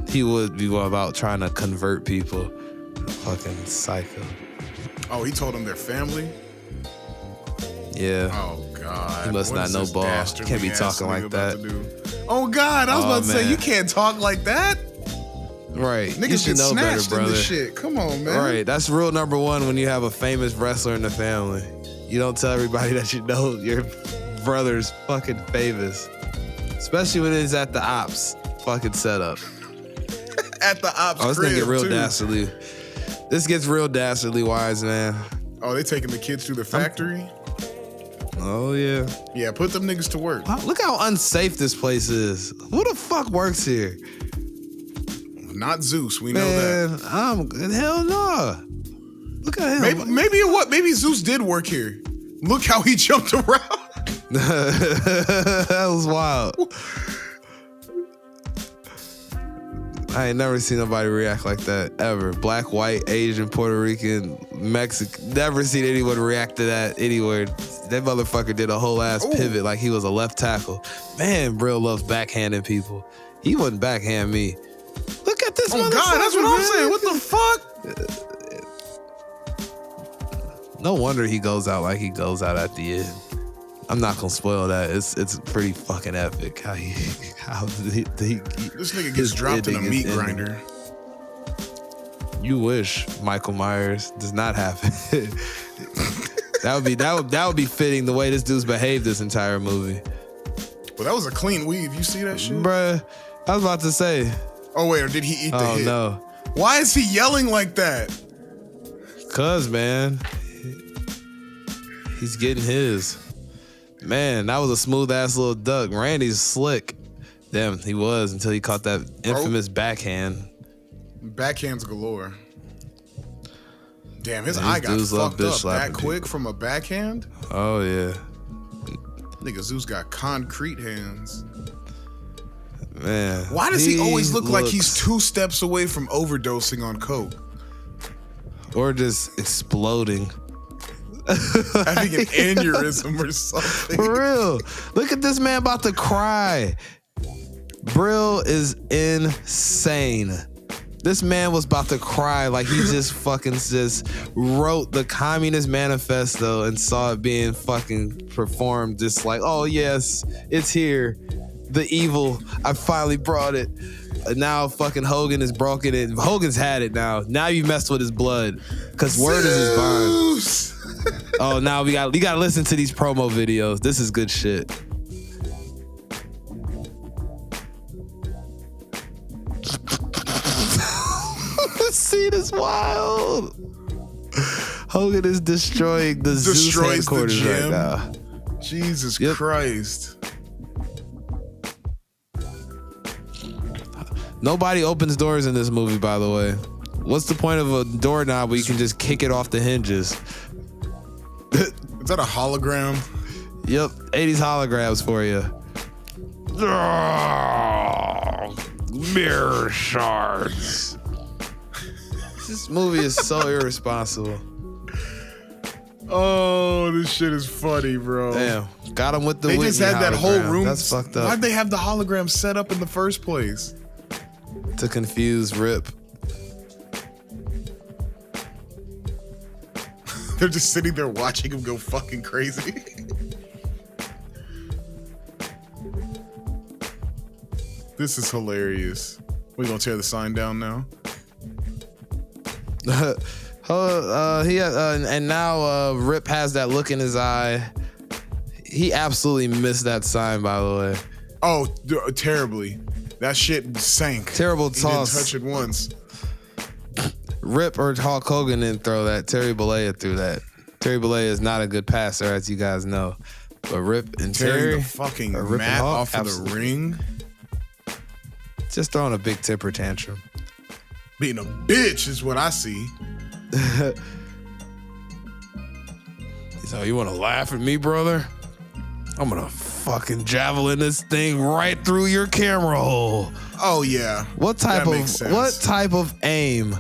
He would be about trying to convert people. Fucking psycho.
Oh, he told them their family?
Yeah.
Oh, God.
He must
What
not
is
know
this
ball.
dastardly
Can't be
ass
talking
nigga
like
about
that.
to do? Oh, God. I was about to say,
man.
you can't talk like that.
Right. You
Niggas
should
get
know better,
snatched in
brother.
this shit. Come on, man.
Right. That's rule number one when you have a famous wrestler in the family. You don't tell everybody that you know your brother's fucking famous. Especially when it's at the ops fucking setup.
At the ops
Oh, it's
crib,
gonna get real
too.
dastardly. This gets real dastardly wise, man.
Oh, they taking the kids to the factory?
Oh, yeah.
Yeah, put them niggas to work.
Wow, look how unsafe this place is. Who the fuck works here?
Not Zeus, we know that.
Man, hell no. Look at him.
Maybe Zeus did work here. Look how he jumped around.
That was wild. I ain't never seen nobody react like that ever. Black, white, Asian, Puerto Rican, Mexican. Never seen anyone react to that anywhere. That motherfucker did a whole ass pivot like he was a left tackle. Man, Braille loves backhanding people. He wouldn't backhand me. Look at this motherfucker. God, that's what I'm saying. What the fuck? No wonder he goes out like he goes out at the end. I'm not gonna spoil that. It's pretty fucking epic how
this nigga gets dropped in a meat grinder.
You wish Michael Myers does not happen. that would be fitting the way this dude's behaved this entire movie.
Well, that was a clean weave. You see that shit,
bruh? I was about to say.
Oh wait, or did he eat the hit?
Oh no!
Why is he yelling like that?
Cause man, he's getting his. Man, that was a smooth ass little duck. Randy's slick. Damn, he was until he caught that infamous backhand.
Backhands galore. Damn, his eye got fucked up that quick from a backhand.
Oh yeah.
Nigga, Zeus got concrete hands.
Man.
Why does he always look like he's 2 steps away from overdosing on coke?
Or just exploding.
Having an aneurysm or something.
For real. Look at this man about to cry. Braille is insane. This man was about to cry like he just fucking just wrote the Communist Manifesto and saw it being fucking performed. Just like, oh yes, it's here. The evil, I finally brought it. Now fucking Hogan has broken it. Hogan's had it now. Now you messed with his blood. Cause word is his bond. Oh, now we gotta listen to these promo videos. This is good shit. This scene is wild. Hogan is destroying the Zeus headquarters right now.
Jesus Christ.
Nobody opens doors in this movie, by the way. What's the point of a doorknob where you can just kick it off the hinges?
Is that a hologram?
Yep, 80s holograms for you. Mirror shards. This movie is so irresponsible.
Oh, this shit is funny, bro.
Damn, got him with the.
They just had that whole room.
That's fucked up.
Why'd they have the hologram set up in the first place?
To confuse Rip.
They're just sitting there watching him go fucking crazy. This is hilarious. We gonna tear the sign down now?
And now Rip has that look in his eye. He absolutely missed that sign, by the way.
Oh, terribly. That shit sank.
Terrible toss.
He didn't touch it once.
Rip or Hulk Hogan didn't throw that. Terry Bollea threw that. Terry Bollea is not a good passer, as you guys know. But Rip and
Terry, the fucking mat off of the ring.
Just throwing a big temper tantrum.
Being a bitch is what I see.
So you want to laugh at me, brother? I'm gonna fucking javelin this thing right through your camera hole.
Oh yeah.
What type of aim?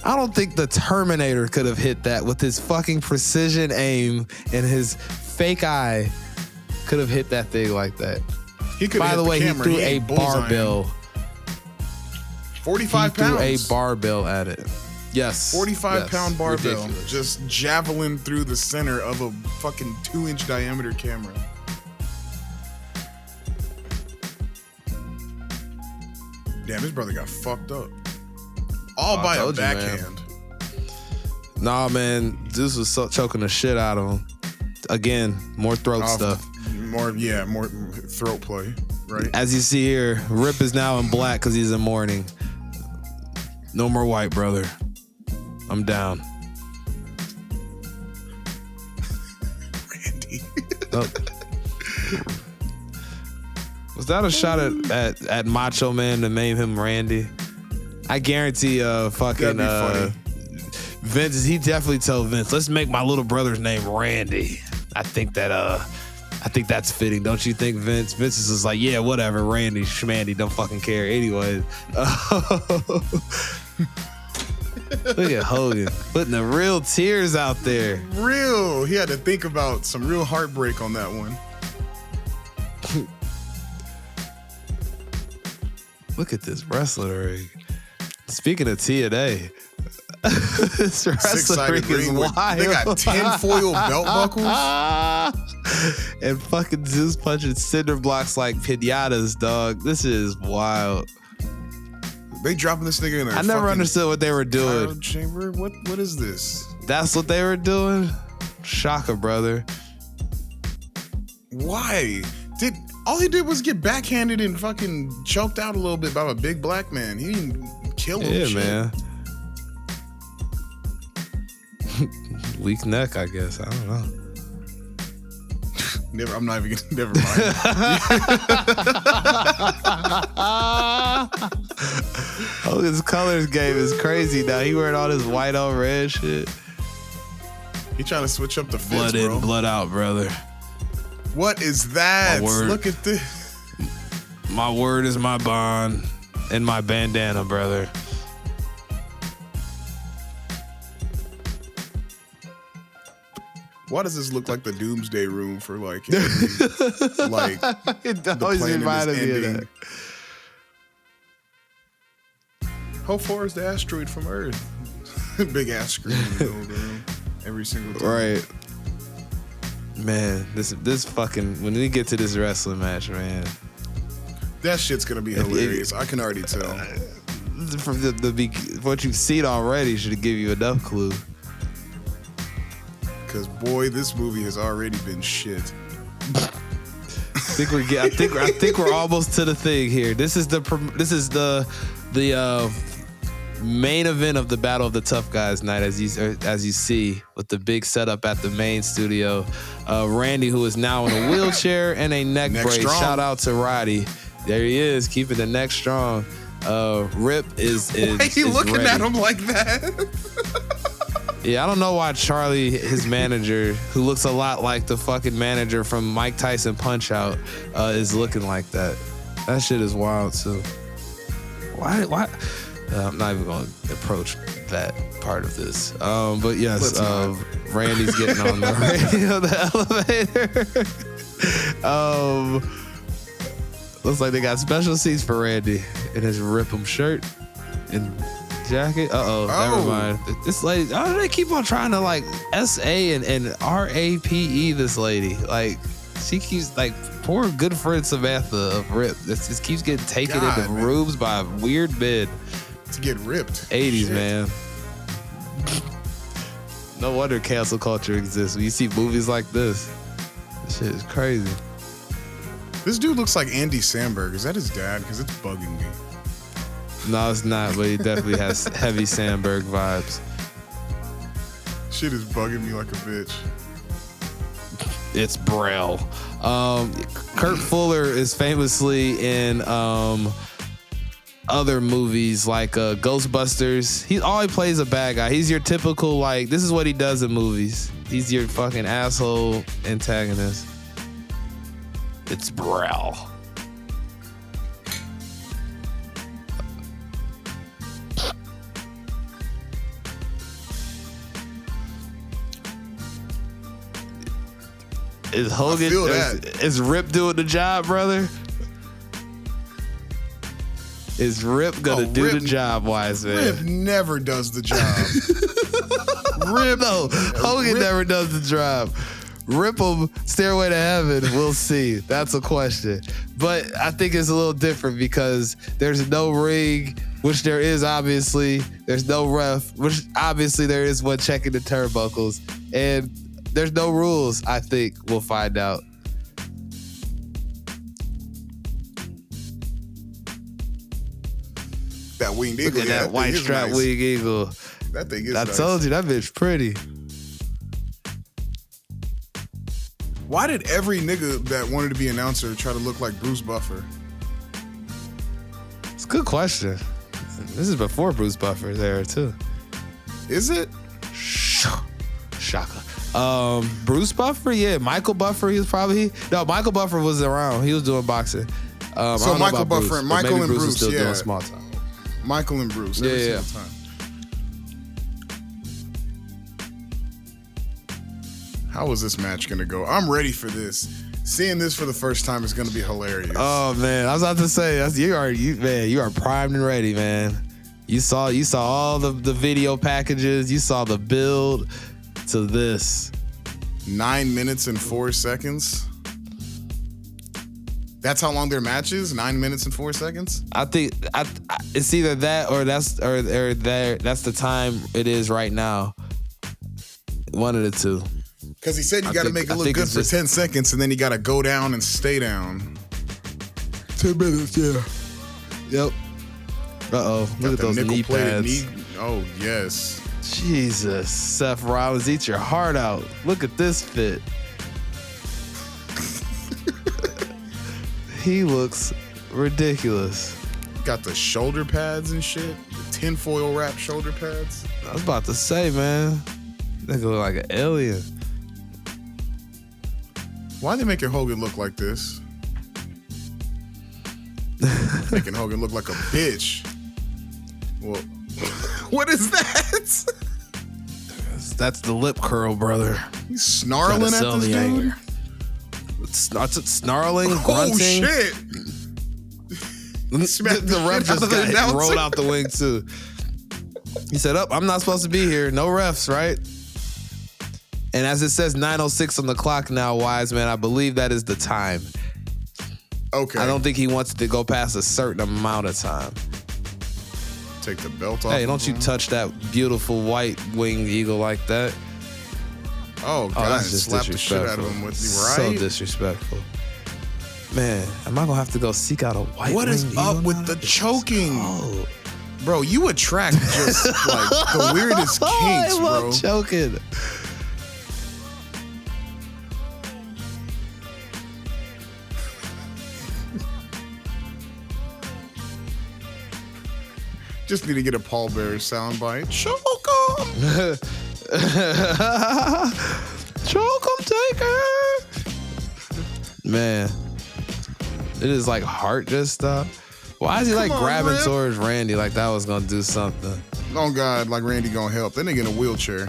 I don't think the Terminator could have hit that with his fucking precision aim and his fake eye. Could have hit that thing like that. By the way, he threw a barbell.
45 pounds.
He threw a barbell at it. Yes.
45-pound barbell.
Ridiculous.
Just javelin through the center of a fucking 2-inch diameter camera. Damn, his brother got fucked up. All by a backhand.
Nah, man. Zeus was choking the shit out of him. Again, more throat stuff.
More throat play, right?
As you see here, Rip is now in black because he's in mourning. No more white, brother. I'm down.
Randy.
Oh. Was that a shot at Macho Man to name him Randy? I guarantee fucking Vince, he definitely told Vince, let's make my little brother's name Randy. I think that I think that's fitting, don't you think, Vince? Vince is just like, yeah, whatever, Randy, Schmandy, don't fucking care anyway. Look at Hogan putting the real tears out there.
Real. He had to think about some real heartbreak on that one.
Look at this wrestling ring. Speaking of TNA, this wrestling ring is wild.
They got 10 foil belt buckles.
And fucking Zeus punching cinder blocks like pinatas, dog. This is wild.
They dropping this nigga in there.
I never understood what they were doing.
Chamber? What is this?
That's what they were doing? Shocker, brother.
Why? All he did was get backhanded and fucking choked out a little bit by a big black man. He didn't kill him.
Yeah, man. Weak neck, I guess. I don't know.
I'm not even gonna, never mind.
Hogan's colors game is crazy now. He wearing all this white on red shit.
He trying to switch up the fits,
Blood
bro.
in, blood out, brother.
What is that? Look at this.
My word is my bond and my bandana, brother.
Why does this look like the Doomsday Room for like it
always reminded me of that.
How far is the asteroid from Earth? Big ass screen in the middle of the room every single time.
Right. Man, this fucking, when we get to this wrestling match, man.
That shit's gonna be hilarious. I can already tell.
From what you've seen already should give you enough clue.
Because boy, this movie has already been shit.
I think we're almost to the thing here. This is the main event of the Battle of the Tough Guys night, as you see, with the big setup at the main studio. Randy, who is now in a wheelchair and a neck brace.
Strong.
Shout out to Roddy. There he is, keeping the neck strong. Rip is
Why are you looking
ready.
at him like that?
Yeah, I don't know why Charlie, his manager, who looks a lot like the fucking manager from Mike Tyson Punch-Out, is looking like that. That shit is wild, too. Why? I'm not even going to approach that part of this. But yes, Randy's getting on the elevator. Looks like they got special seats for Randy in his Rip'em shirt and jacket. Never mind. This lady, they keep on trying to like S-A and R-A-P-E this lady. Like, she keeps like, poor good friend Samantha of Rip. This just keeps getting taken into rooms by weird men.
To get ripped.
80s,
Shit.
man. No wonder cancel culture exists when you see movies like this. This shit is crazy.
This dude looks like Andy Samberg. Is that his dad? Because it's bugging me.
No, it's not, but he definitely has heavy Sandberg vibes.
Shit is bugging me like a bitch.
It's Braille. Kurt Fuller is famously in other movies like Ghostbusters. He always plays a bad guy. He's your typical, like, this is what he does in movies. He's your fucking asshole antagonist. It's Braille. Is Hogan, is Rip doing the job, brother? Is Rip gonna do the job, wise man?
Rip never does the job.
Hogan never does the job. Rip him, Stairway to Heaven, we'll see. That's a question. But I think it's a little different because there's no ring, which there is obviously. There's no ref, which obviously there is one checking the turnbuckles. And there's no rules, I think. We'll find out.
That winged eagle.
Look at that white strap winged eagle.
That thing is
I
nice.
told you, that bitch pretty.
Why did every nigga that wanted to be an announcer try to look like Bruce Buffer?
It's a good question. This is before Bruce Buffer's era, too.
Is it?
Shaka. Bruce Buffer, yeah. Michael Buffer, Michael Buffer was around. He was doing boxing.
So Michael Buffer and Michael and Bruce,
was still
yeah.
doing small time.
Michael and Bruce, every single time. How is this match gonna go? I'm ready for this. Seeing this for the first time is gonna be hilarious.
Oh man, I was about to say you are primed and ready, man. You saw all the video packages. You saw the build to this. 9
minutes and 4 seconds. That's how long their match is? 9 minutes and 4 seconds?
I think it's either that or that's the time it is right now. One of the two.
Because he said you got to make it look good for 10 seconds and then you got to go down and stay down.
10 minutes, yeah. Yep. Uh-oh. Look at those knee pads.
Oh, yes.
Jesus. Seth Rollins, eat your heart out. Look at this fit. He looks ridiculous.
Got the shoulder pads and shit. The tinfoil wrapped shoulder pads.
I was about to say, man. Nigga look like an alien.
Why they making Hogan look like this? Making Hogan look like a bitch. Well, what is that?
That's the lip curl, brother.
He's snarling at this dude.
Snarling, grunting.
Oh shit!
The ref just got rolled out the wing too. He said, I'm not supposed to be here. No refs, right? And as it says 9:06 on the clock now, Wise Man, I believe that is the time.
Okay.
I don't think he wants to go past a certain amount of time.
Take the belt off.
Hey, don't you touch that beautiful white winged eagle like that.
Oh, God.
That's just
slap the shit out of him with you, right?
So disrespectful. Man, am I going to have to go seek out a white
What is up with the choking? Oh. Bro, you attract just like the weirdest kinks,
I love choking.
Just need to get a Paul Bearer soundbite. Choke him!
Choke him, Taker! Man, it is like heart just stuff. Why is he like grabbing towards Randy like that was gonna do something?
Oh God, like Randy gonna help. That nigga in a wheelchair.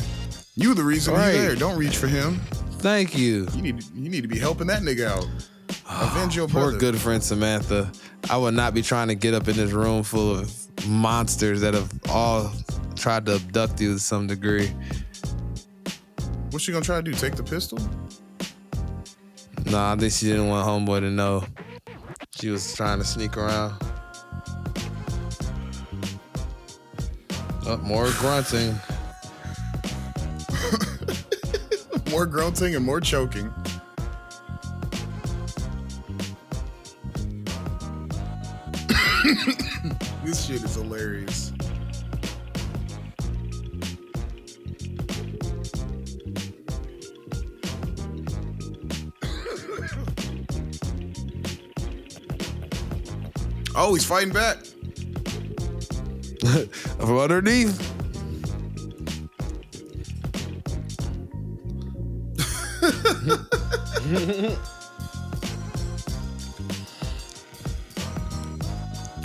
You the reason he's there. Don't reach for him.
Thank you.
You need to be helping that nigga out. Avenge your brother.
Poor good friend Samantha. I would not be trying to get up in this room full of monsters that have all tried to abduct you to some degree.
What's she gonna try to do? Take the pistol?
Nah, I think she didn't want homeboy to know. She was trying to sneak around. Oh, more grunting.
More grunting and more choking. This shit is hilarious. Oh, he's fighting back.
From underneath.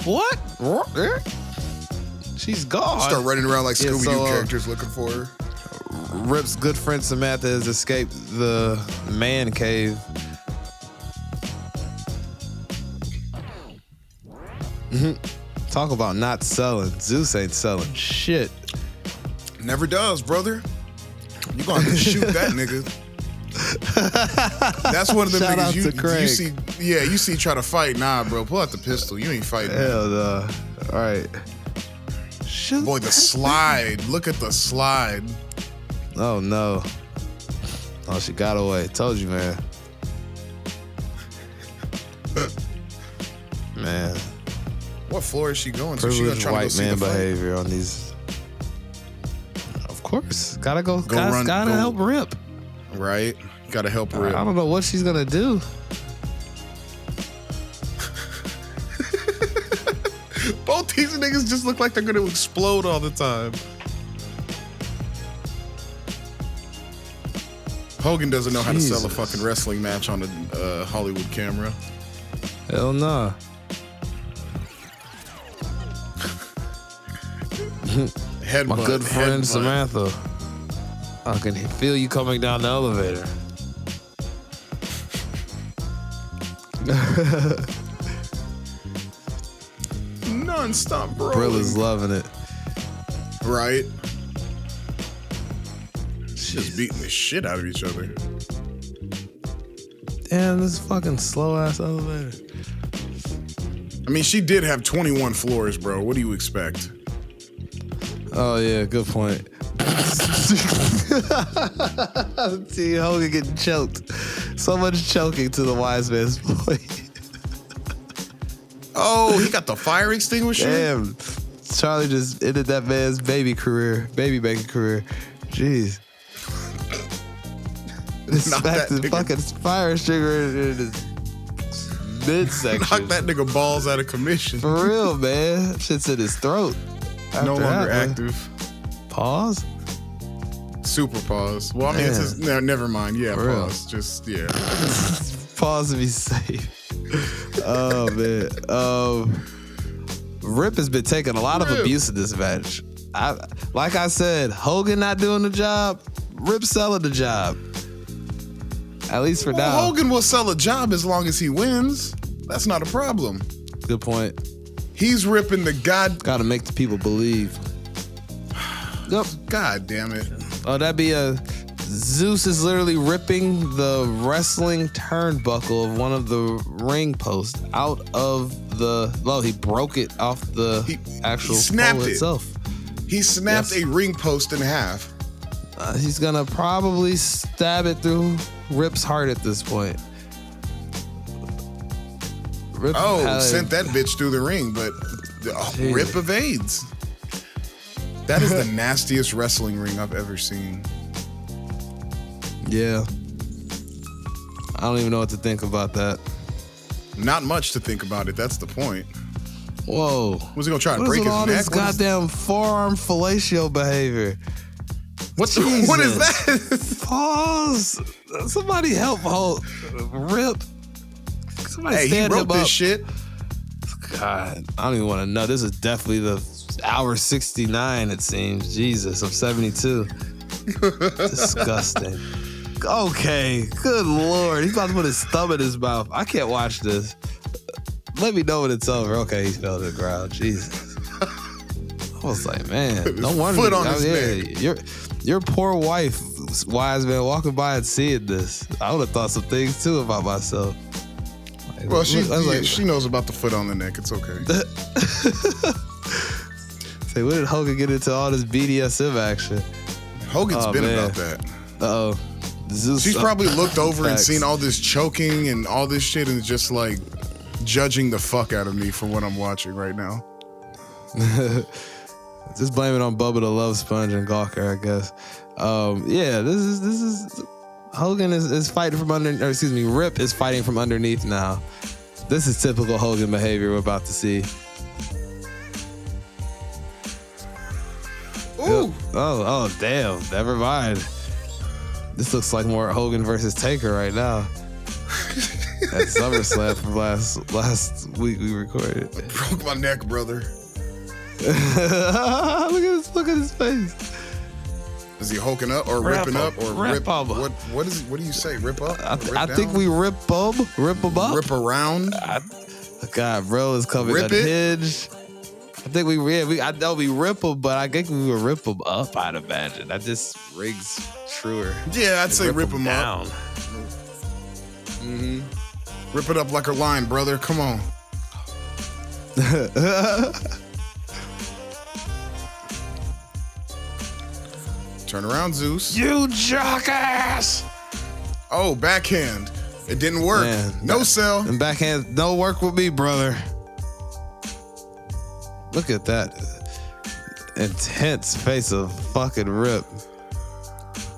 What? She's gone.
Start running around like Scooby-Doo characters looking for her.
Rip's good friend Samantha has escaped the man cave. Talk about not selling. Zeus ain't selling shit.
Never does, brother. You gonna have to shoot that nigga. That's one of the niggas you see. Yeah, you see try to fight. Nah, bro, pull out the pistol. You ain't fighting.
Hell no. All right.
Boy, the slide. Look at the slide.
Oh no. Oh, she got away. Told you, man. Man.
What floor is she going to?
Privileged
She gonna
white man behavior on these. Of course, gotta go. Gotta help Rip.
Right, gotta help Rip.
I don't know what she's gonna do.
Both these niggas just look like they're gonna explode all the time. Hogan doesn't know how to sell a fucking wrestling match on a Hollywood camera.
Hell nah. My good friend Samantha. I can feel you coming down the elevator.
Non-stop bro.
Brill is loving it.
Right? Just beating the shit out of each other.
Damn, this fucking slow ass elevator.
I mean, she did have 21 floors, bro. What do you expect?
Oh yeah, good point. See Hogan getting choked. So much choking to the wise man's point.
Oh, he got the fire extinguisher?
Damn. Charlie just ended that man's baby making career. Jeez. Smacked the fucking fire extinguisher in his midsection.
Knock that nigga balls out of commission.
For real, man. Shit's in his throat.
No longer active.
Pause?
Super pause. Well, I mean, it's just, never mind. Yeah,
For
pause.
Real.
Just, yeah.
Pause to be safe. Oh, man. Rip has been taking a lot of abuse in this match. Like I said, Hogan not doing the job, Rip selling the job. At least for now.
Hogan will sell a job as long as he wins. That's not a problem.
Good point.
He's ripping the
Gotta make the people believe.
Yep. God damn it.
Oh, that'd be Zeus is literally ripping the wrestling turnbuckle of one of the ring posts out of the. Well, he broke it off the actual pole itself.
He snapped a ring post in half.
He's gonna probably stab it through Rip's heart at this point. Rip
sent that bitch through the ring, but Rip evades. That is the nastiest wrestling ring I've ever seen.
Yeah. I don't even know what to think about that.
Not much to think about it. That's the point.
Whoa.
Was he gonna try to break his
all
neck?
This goddamn forearm fellatio behavior.
What is that?
Pause. Somebody help Rip. Somebody stand
he
him
wrote
up.
This shit.
God, I don't even want to know. This is definitely the hour 69, it seems. Jesus, I'm 72. Disgusting. Okay, good Lord. He's about to put his thumb in his mouth. I can't watch this. Let me know when it's over. Okay, he fell to the ground. Jesus. I was like, man, no wonder.
Foot on his neck.
Your poor wife, wise man, walking by and seeing this. I would have thought some things too about myself. Like,
well, she knows about the foot on the neck. It's okay.
Say, when did Hogan get into all this BDSM action?
Hogan's been about that.
Uh-oh.
She's probably looked over and seen all this choking and all this shit and just like judging the fuck out of me for what I'm watching right now.
Just blame it on Bubba the Love Sponge and Gawker, I guess. Yeah, this is Hogan is fighting from Rip is fighting from underneath now. This is typical Hogan behavior we're about to see.
Ooh.
Oh, damn. Never mind. This looks like more Hogan versus Taker right now. That SummerSlam from last week we recorded.
I broke my neck, brother.
Look at his face.
Is he hulking up or ripping up or rip? What do you say? Rip up?
I think we rip him up.
Rip around.
God, bro is coming unhinged. I think I know we rip him, but I think we would rip him up, I'd imagine. That just rings truer.
Yeah, I'd say rip him
down.
Up. Mm-hmm. Rip it up like a line, brother. Come on. Turn around, Zeus.
You jackass!
Oh, backhand. It didn't work. Man, no sell.
And backhand, no work with me, brother. Look at that intense face of fucking Rip.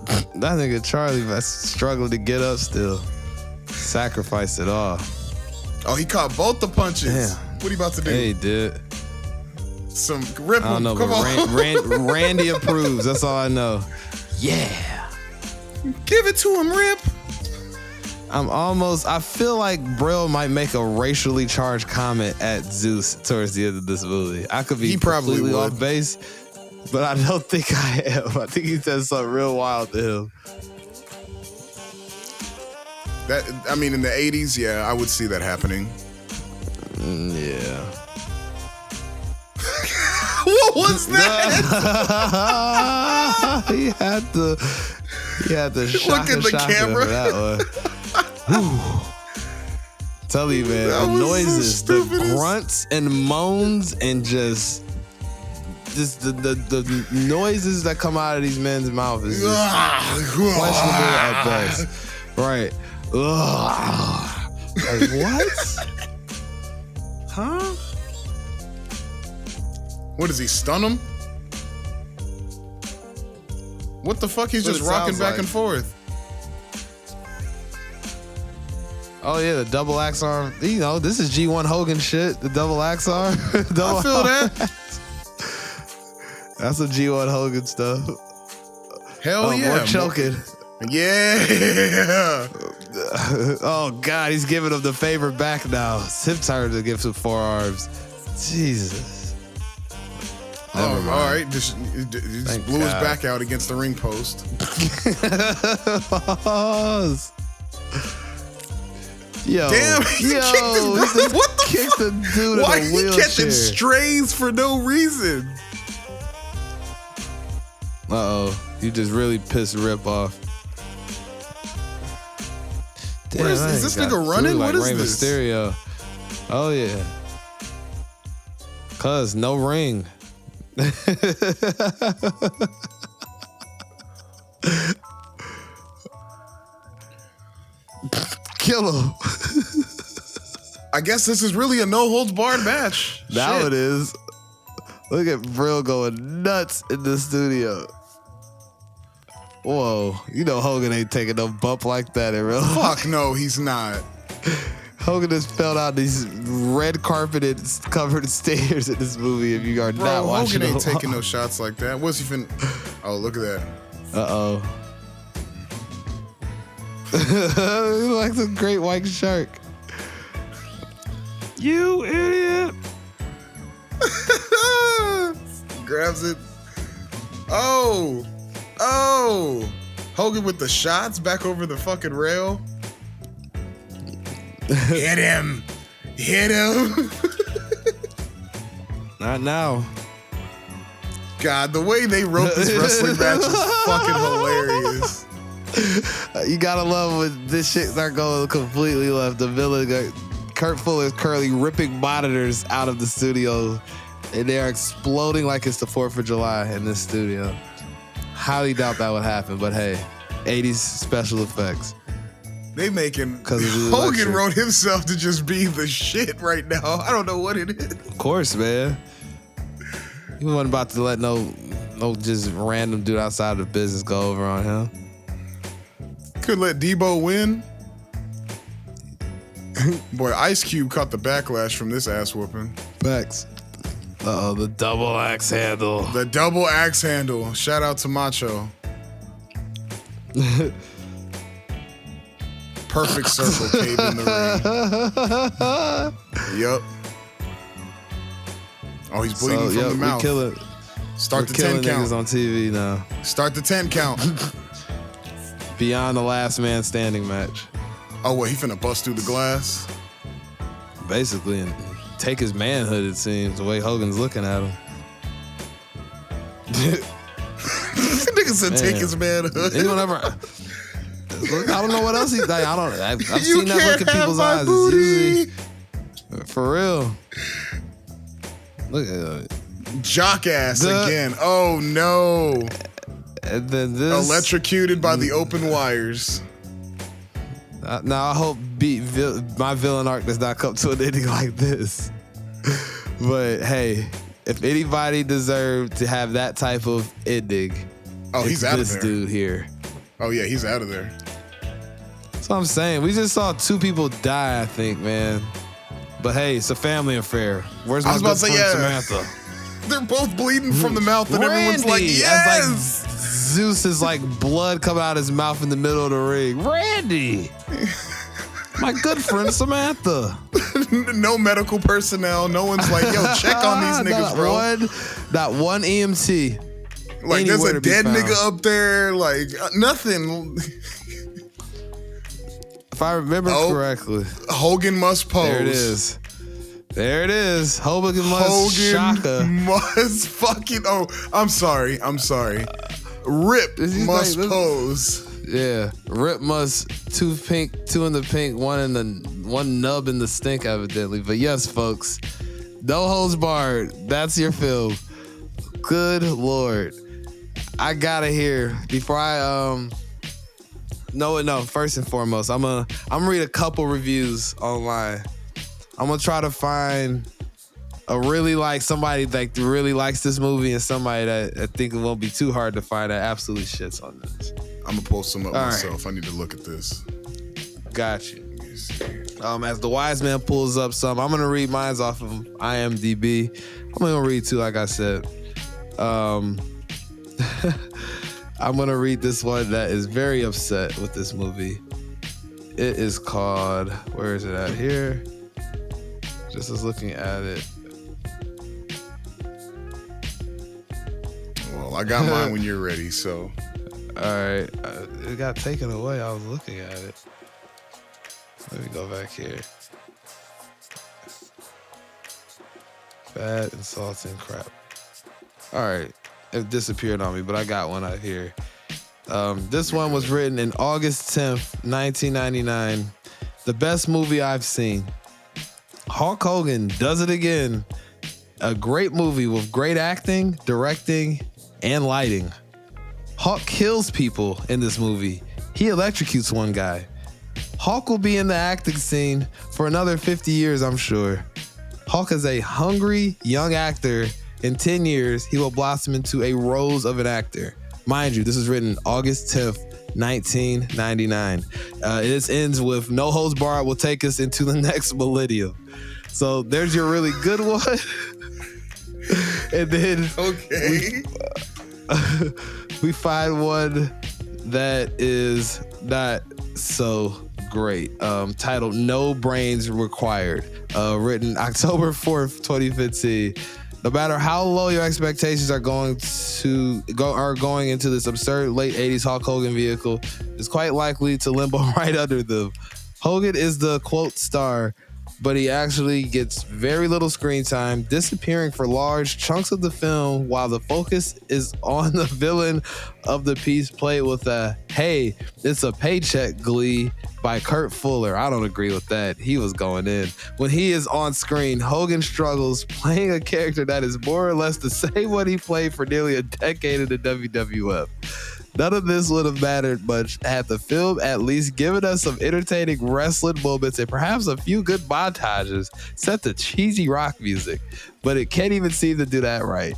That nigga Charlie was struggling to get up still. Sacrificed it all.
Oh, he caught both the punches.
Damn.
What are you about to do?
Yeah, he did.
Some Rip him.
I don't know,
Come
but
on.
Randy approves. That's all I know. Yeah.
Give it to him, Rip.
I feel like Braille might make a racially charged comment at Zeus towards the end of this movie. I could be completely off base, but I don't think I am. I think he said something real wild to him.
I mean, in the 80s, yeah, I would see that happening.
Yeah.
What was that?
He had to
look at the camera
for that one. Tell you, man, the noises, the grunts and moans, and just the noises that come out of these men's mouths is just questionable at best. Right. Like, what? Huh?
What, does he stun him? What the fuck? He's just rocking back and forth.
Oh yeah, the double axe arm. You know, this is G1 Hogan shit. The double axe arm.
I feel that.
That's some G1 Hogan stuff.
Hell yeah.
More choking.
Yeah.
Oh God, he's giving him the favor back now. It's his turn to give some forearms. Jesus.
All right. Just blew his back out against the ring post.
Yo,
damn, he kicked his brother. What the
fuck? The dude
Why
in a
he
wheelchair.
catching strays for no reason?
Uh-oh, you just really pissed Rip off. Damn,
is this nigga running?
Like
what is
Rey
this?
Mysterio. Oh yeah. Cuz no ring. Kill him.
I guess this is really a no holds barred match.
Now it is. Look at Brill going nuts in the studio. Whoa, you know Hogan ain't taking no bump like that in real life.
Fuck no, he's not.
Hogan just fell out these red carpeted covered stairs in this movie. If you are not watching,
Hogan ain't taking no shots like that. What's he finna? Oh, look at that.
Uh-oh. Like the great white shark. You idiot.
Grabs it. Oh. Hogan with the shots back over the fucking rail. Hit him.
Not now.
God, the way they wrote this wrestling match is fucking hilarious.
You gotta love when this shit start going completely left. The villain, Kurt Fuller's currently ripping monitors out of the studio, and they are exploding like it's the 4th of July in this studio. Highly doubt that would happen, but hey, 80s special effects.
They making Hogan wrote himself to just be the shit right now. I don't know what it is.
Of course, man. He wasn't about to let no just random dude outside of the business go over on him.
Could let Debo win. Boy, Ice Cube caught the backlash from this ass whooping.
Facts. Uh-oh, the double axe handle.
The double axe handle. Shout out to Macho. Perfect circle cave in the ring. Yup. Oh, he's bleeding from the mouth. Start the 10 count.
On TV now.
Start the 10 count.
Beyond the last man standing match.
Oh, what? He finna bust through the glass?
Basically, and take his manhood, it seems, the way Hogan's looking at him.
Nigga said take his manhood.
Anyone ever... Look, I don't know what else he's like. I've seen that look in people's eyes. It's usually, for real. Look at
jock ass again. Oh no.
And then this
electrocuted by the open wires.
Now I hope my villain arc does not come to an ending like this. But hey, if anybody deserved to have that type of ending,
he's out of there.
This dude here.
Oh yeah, he's out of there.
That's what I'm saying. We just saw 2 people die, I think, man. But hey, it's a family affair. Where's my good friend Samantha?
They're both bleeding from the mouth, and everyone's like, yes!
Like Zeus is like blood coming out of his mouth in the middle of the ring. Randy, my good friend Samantha.
No medical personnel. No one's like, yo, check on these niggas, bro.
Not one EMT.
Like, there's a dead nigga up there. Like, nothing.
If I remember correctly,
Hogan must pose.
There it is. Hogan
must fucking. Oh, I'm sorry. Rip must pose.
Yeah, Rip must two in the pink, one nub in the stink, evidently. But yes, folks, No Holds Barred. That's your film. Good Lord, I gotta hear before I No. First and foremost, I'm gonna read a couple reviews online. I'm gonna try to find somebody that really likes this movie and somebody that I think it won't be too hard to find that absolutely shits on this.
I'm gonna post them up myself. Right. I need to look at this.
Got you. As the wise man pulls up some, I'm gonna read mine off of IMDb. I'm gonna read two, like I said. I'm gonna read this one that is very upset with this movie. It is called, where is it at here? Just as looking at it.
Well, I got mine when you're ready, so.
All right. It got taken away. I was looking at it. Let me go back here. Bad, insulting crap. All right. It disappeared on me, but I got one out here. This one was written in August 10th, 1999. The best movie I've seen. Hulk Hogan does it again. A great movie with great acting, directing, and lighting. Hulk kills people in this movie. He electrocutes one guy. Hulk will be in the acting scene for another 50 years, I'm sure. Hulk is a hungry young actor. In 10 years, he will blossom into a rose of an actor. Mind you, this is written August 10th, 1999. This ends with No Holds Barred will take us into the next millennium. So there's your really good one. And then we find one that is not so great. Titled No Brains Required. Written October 4th, 2015. No matter how low your expectations are going into this absurd late 80s Hulk Hogan vehicle, it's quite likely to limbo right under them. Hogan is the quote star, but he actually gets very little screen time, disappearing for large chunks of the film while the focus is on the villain of the piece played with a, hey, it's a paycheck glee by Kurt Fuller. I don't agree with that. He was going in. When he is on screen, Hogan struggles playing a character that is more or less the same one he played for nearly a decade in the WWF. None of this would have mattered much had the film at least given us some entertaining wrestling moments and perhaps a few good montages set to cheesy rock music. But it can't even seem to do that right.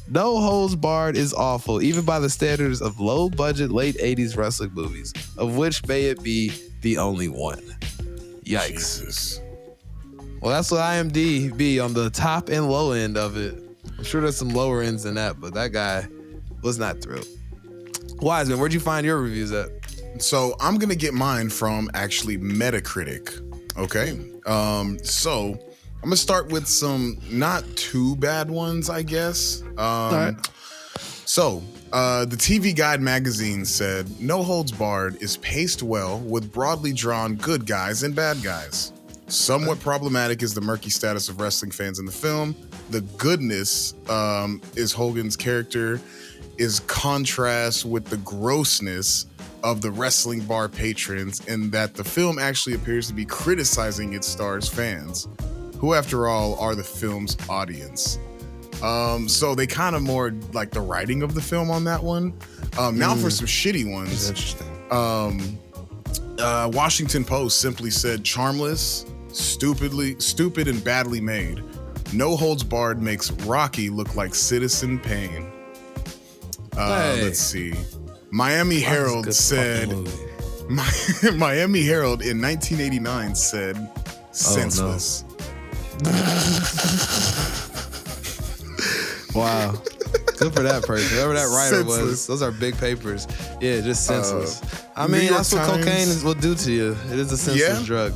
No Holds Barred is awful, even by the standards of low-budget late 80s wrestling movies, of which may it be the only one. Yikes.
Jesus.
Well, that's what IMDb on the top and low end of it. I'm sure there's some lower ends than that, but that guy was not thrilled. Wiseman, where'd you find your reviews at?
So I'm going to get mine from actually Metacritic. Okay. So I'm going to start with some not too bad ones, I guess.
All right.
So the TV Guide magazine said, No Holds Barred is paced well with broadly drawn good guys and bad guys. Somewhat problematic is the murky status of wrestling fans in the film. The goodness is Hogan's character is contrast with the grossness of the wrestling bar patrons, and that the film actually appears to be criticizing its stars' fans, who after all are the film's audience. So they kind of more like the writing of the film on that one. Now for some shitty ones.
Interesting.
Washington Post simply said, charmless, stupid and badly made. No Holds Barred makes Rocky look like Citizen Payne. Let's see. Miami Herald said, Miami Herald in 1989 said, senseless.
Wow. Good for that person. Whoever that writer
Senseless.
was. Those are big papers. Yeah, just senseless. I
New
mean,
York
that's what
Times-
cocaine will do to you. It is a senseless drug.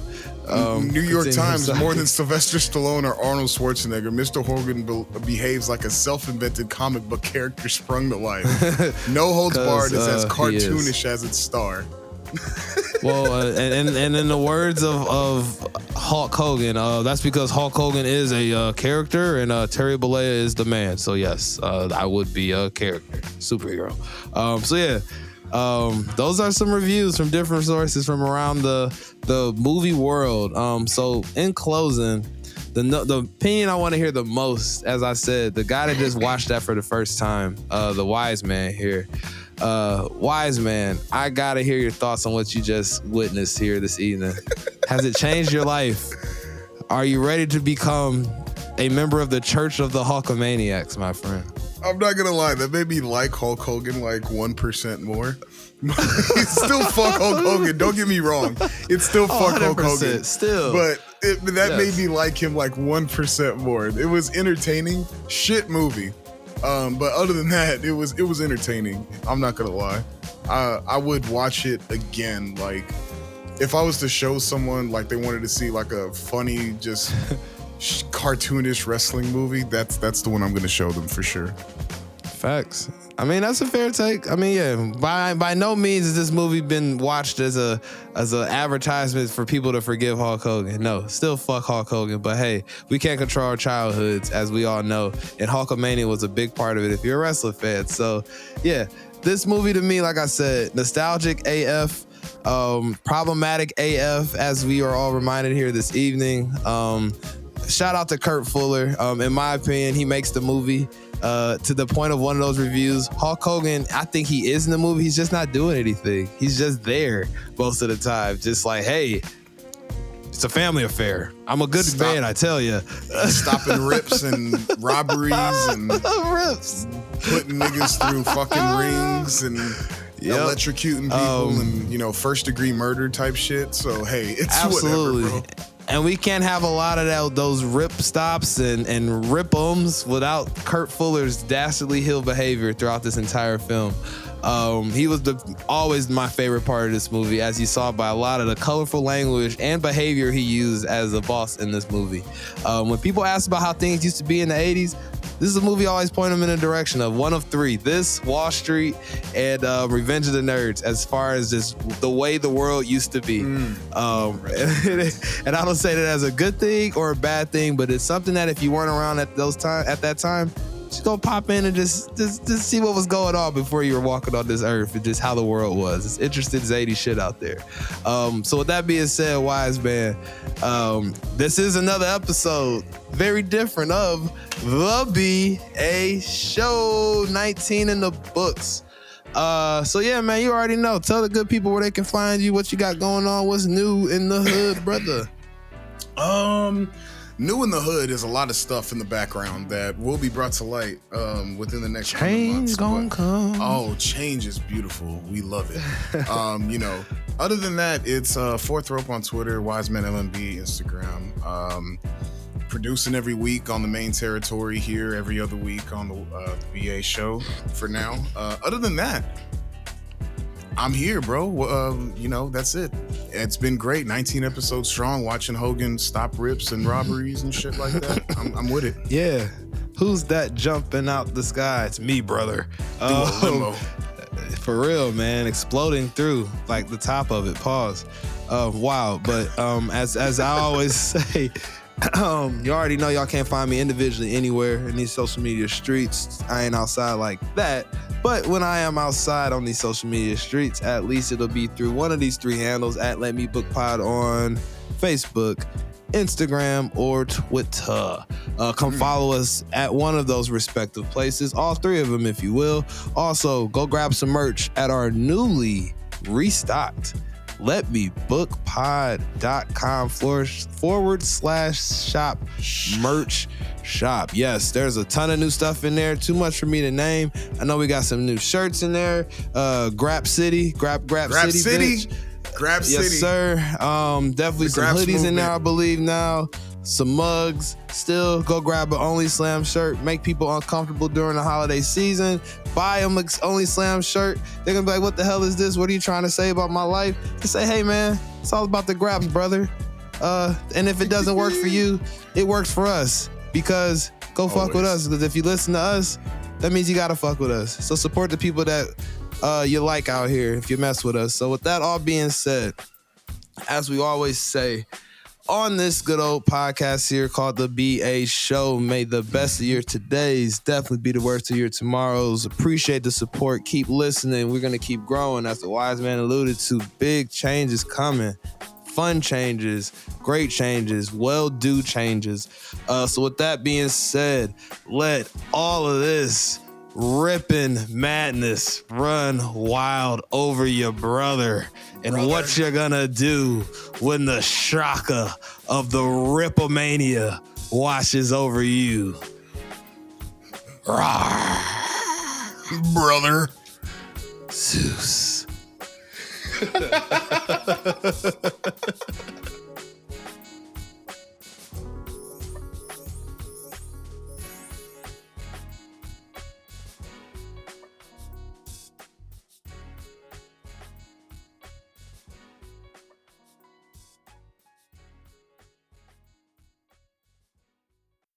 New York
continue.
Times,
Sorry.
more than Sylvester Stallone or Arnold Schwarzenegger, Mr. Hogan behaves like a self-invented comic book character sprung to life. No holds
'Cause,
barred is as
he
cartoonish as its star.
Well, and in the words of Hulk Hogan, that's because Hulk Hogan is a character and Terry Bollea is the man. So yes, I would be a character, superhero. So yeah. Those are some reviews from different sources from around the movie world. So in closing, the opinion I want to hear the most, as I said, the guy that just watched that for the first time, the wise man here. Wise man, I gotta hear your thoughts on what you just witnessed here this evening. Has it changed your life? Are you ready to become a member of the Church of the Hulkamaniacs, my friend?
I'm not gonna lie, that made me like Hulk Hogan like 1% more. It's still fuck Hulk Hogan. Don't get me wrong. It's still fuck Hulk Hogan.
Still.
But that made me like him like 1% more. It was entertaining. Shit movie. But other than that, it was entertaining. I'm not gonna lie. I would watch it again. Like if I was to show someone like they wanted to see like a funny, just cartoonish wrestling movie, that's the one I'm gonna show them for sure.
Facts. I mean, that's a fair take. I mean, yeah, by no means has this movie been watched as a advertisement for people to forgive Hulk Hogan. No, still fuck Hulk Hogan. But hey, we can't control our childhoods, as we all know. And Hulkamania was a big part of it if you're a wrestling fan. So yeah, this movie to me, like I said, nostalgic AF, problematic AF, as we are all reminded here this evening. Shout out to Kurt Fuller. In my opinion, he makes the movie. To the point of one of those reviews, Hulk Hogan, I think he is in the movie. He's just not doing anything. He's just there most of the time. Just like, hey, it's a family affair. I'm a good man, I tell you.
Stopping rips and robberies and
rips.
putting niggas through fucking rings and electrocuting people and, first degree murder type shit. So, hey, it's
absolutely.
whatever, bro.
And we can't have a lot of those rip stops and rip-ums without Kurt Fuller's dastardly heel behavior throughout this entire film. He was always my favorite part of this movie, as you saw by a lot of the colorful language and behavior he used as a boss in this movie. When people ask about how things used to be in the 80s, this is a movie I always point them in a direction of one of three: this, Wall Street, and Revenge of the Nerds, as far as just the way the world used to be. And I don't say that as a good thing or a bad thing, but it's something that if you weren't around at that time, just go pop in and just see what was going on before you were walking on this earth and just how the world was. It's interesting Zadie shit out there. So with that being said, wise man, this is another episode, very different, of The BA Show, 19 in the books. So yeah, man, you already know. Tell the good people where they can find you, what you got going on, what's new in the hood, brother.
New in the hood is a lot of stuff in the background that will be brought to light within the next
change gonna come.
Oh, change is beautiful. We love it. Other tn that, it's Fourth Rope on Twitter, Wiseman LMB Instagram. Producing every week on the main territory here, every other week on the BA Show for now. Other than that, I'm here, bro. That's it. It's been great. 19 episodes strong, watching Hogan stop rips and robberies and shit like that. I'm with it.
Yeah. Who's that jumping out the sky? It's me, brother.
Limo.
For real, man. Exploding through like the top of it. Pause. Wow. But as I always say, you already know y'all can't find me individually anywhere in these social media streets. I ain't outside like that. But when I am outside on these social media streets, at least it'll be through one of these three handles, at Let Me Book Pod on Facebook, Instagram, or Twitter. Come follow us at one of those respective places, all three of them if you will. Also, go grab some merch at our newly restocked letmebookpod.com/shop merch shop. Yes, there's a ton of new stuff in there. Too much for me to name. I know we got some new shirts in there. Grap City. Grap City.
Grap City.
Yes, sir. Definitely some hoodies in there, I believe now. some mugs. Still, go grab an Only Slam shirt. Make people uncomfortable during the holiday season. Buy them an Only Slam shirt. They're gonna be like, what the hell is this? What are you trying to say about my life? Just say, hey man, it's all about the grabs, brother. And if it doesn't work for you, it works for us. Because go fuck with us. Because if you listen to us, that means you gotta fuck with us. So support the people that you like out here if you mess with us. So with that all being said, as we always say, on this good old podcast here called The BA Show, may the best of your todays definitely be the worst of your tomorrows. Appreciate the support. Keep listening. We're going to keep growing. As the wise man alluded to, big changes coming. Fun changes, great changes, well-do changes. So with that being said, let all of this ripping madness run wild over your brother. And what you're gonna do when the shaka of the Ripomania washes over you. Rawr.
Brother.
Zeus.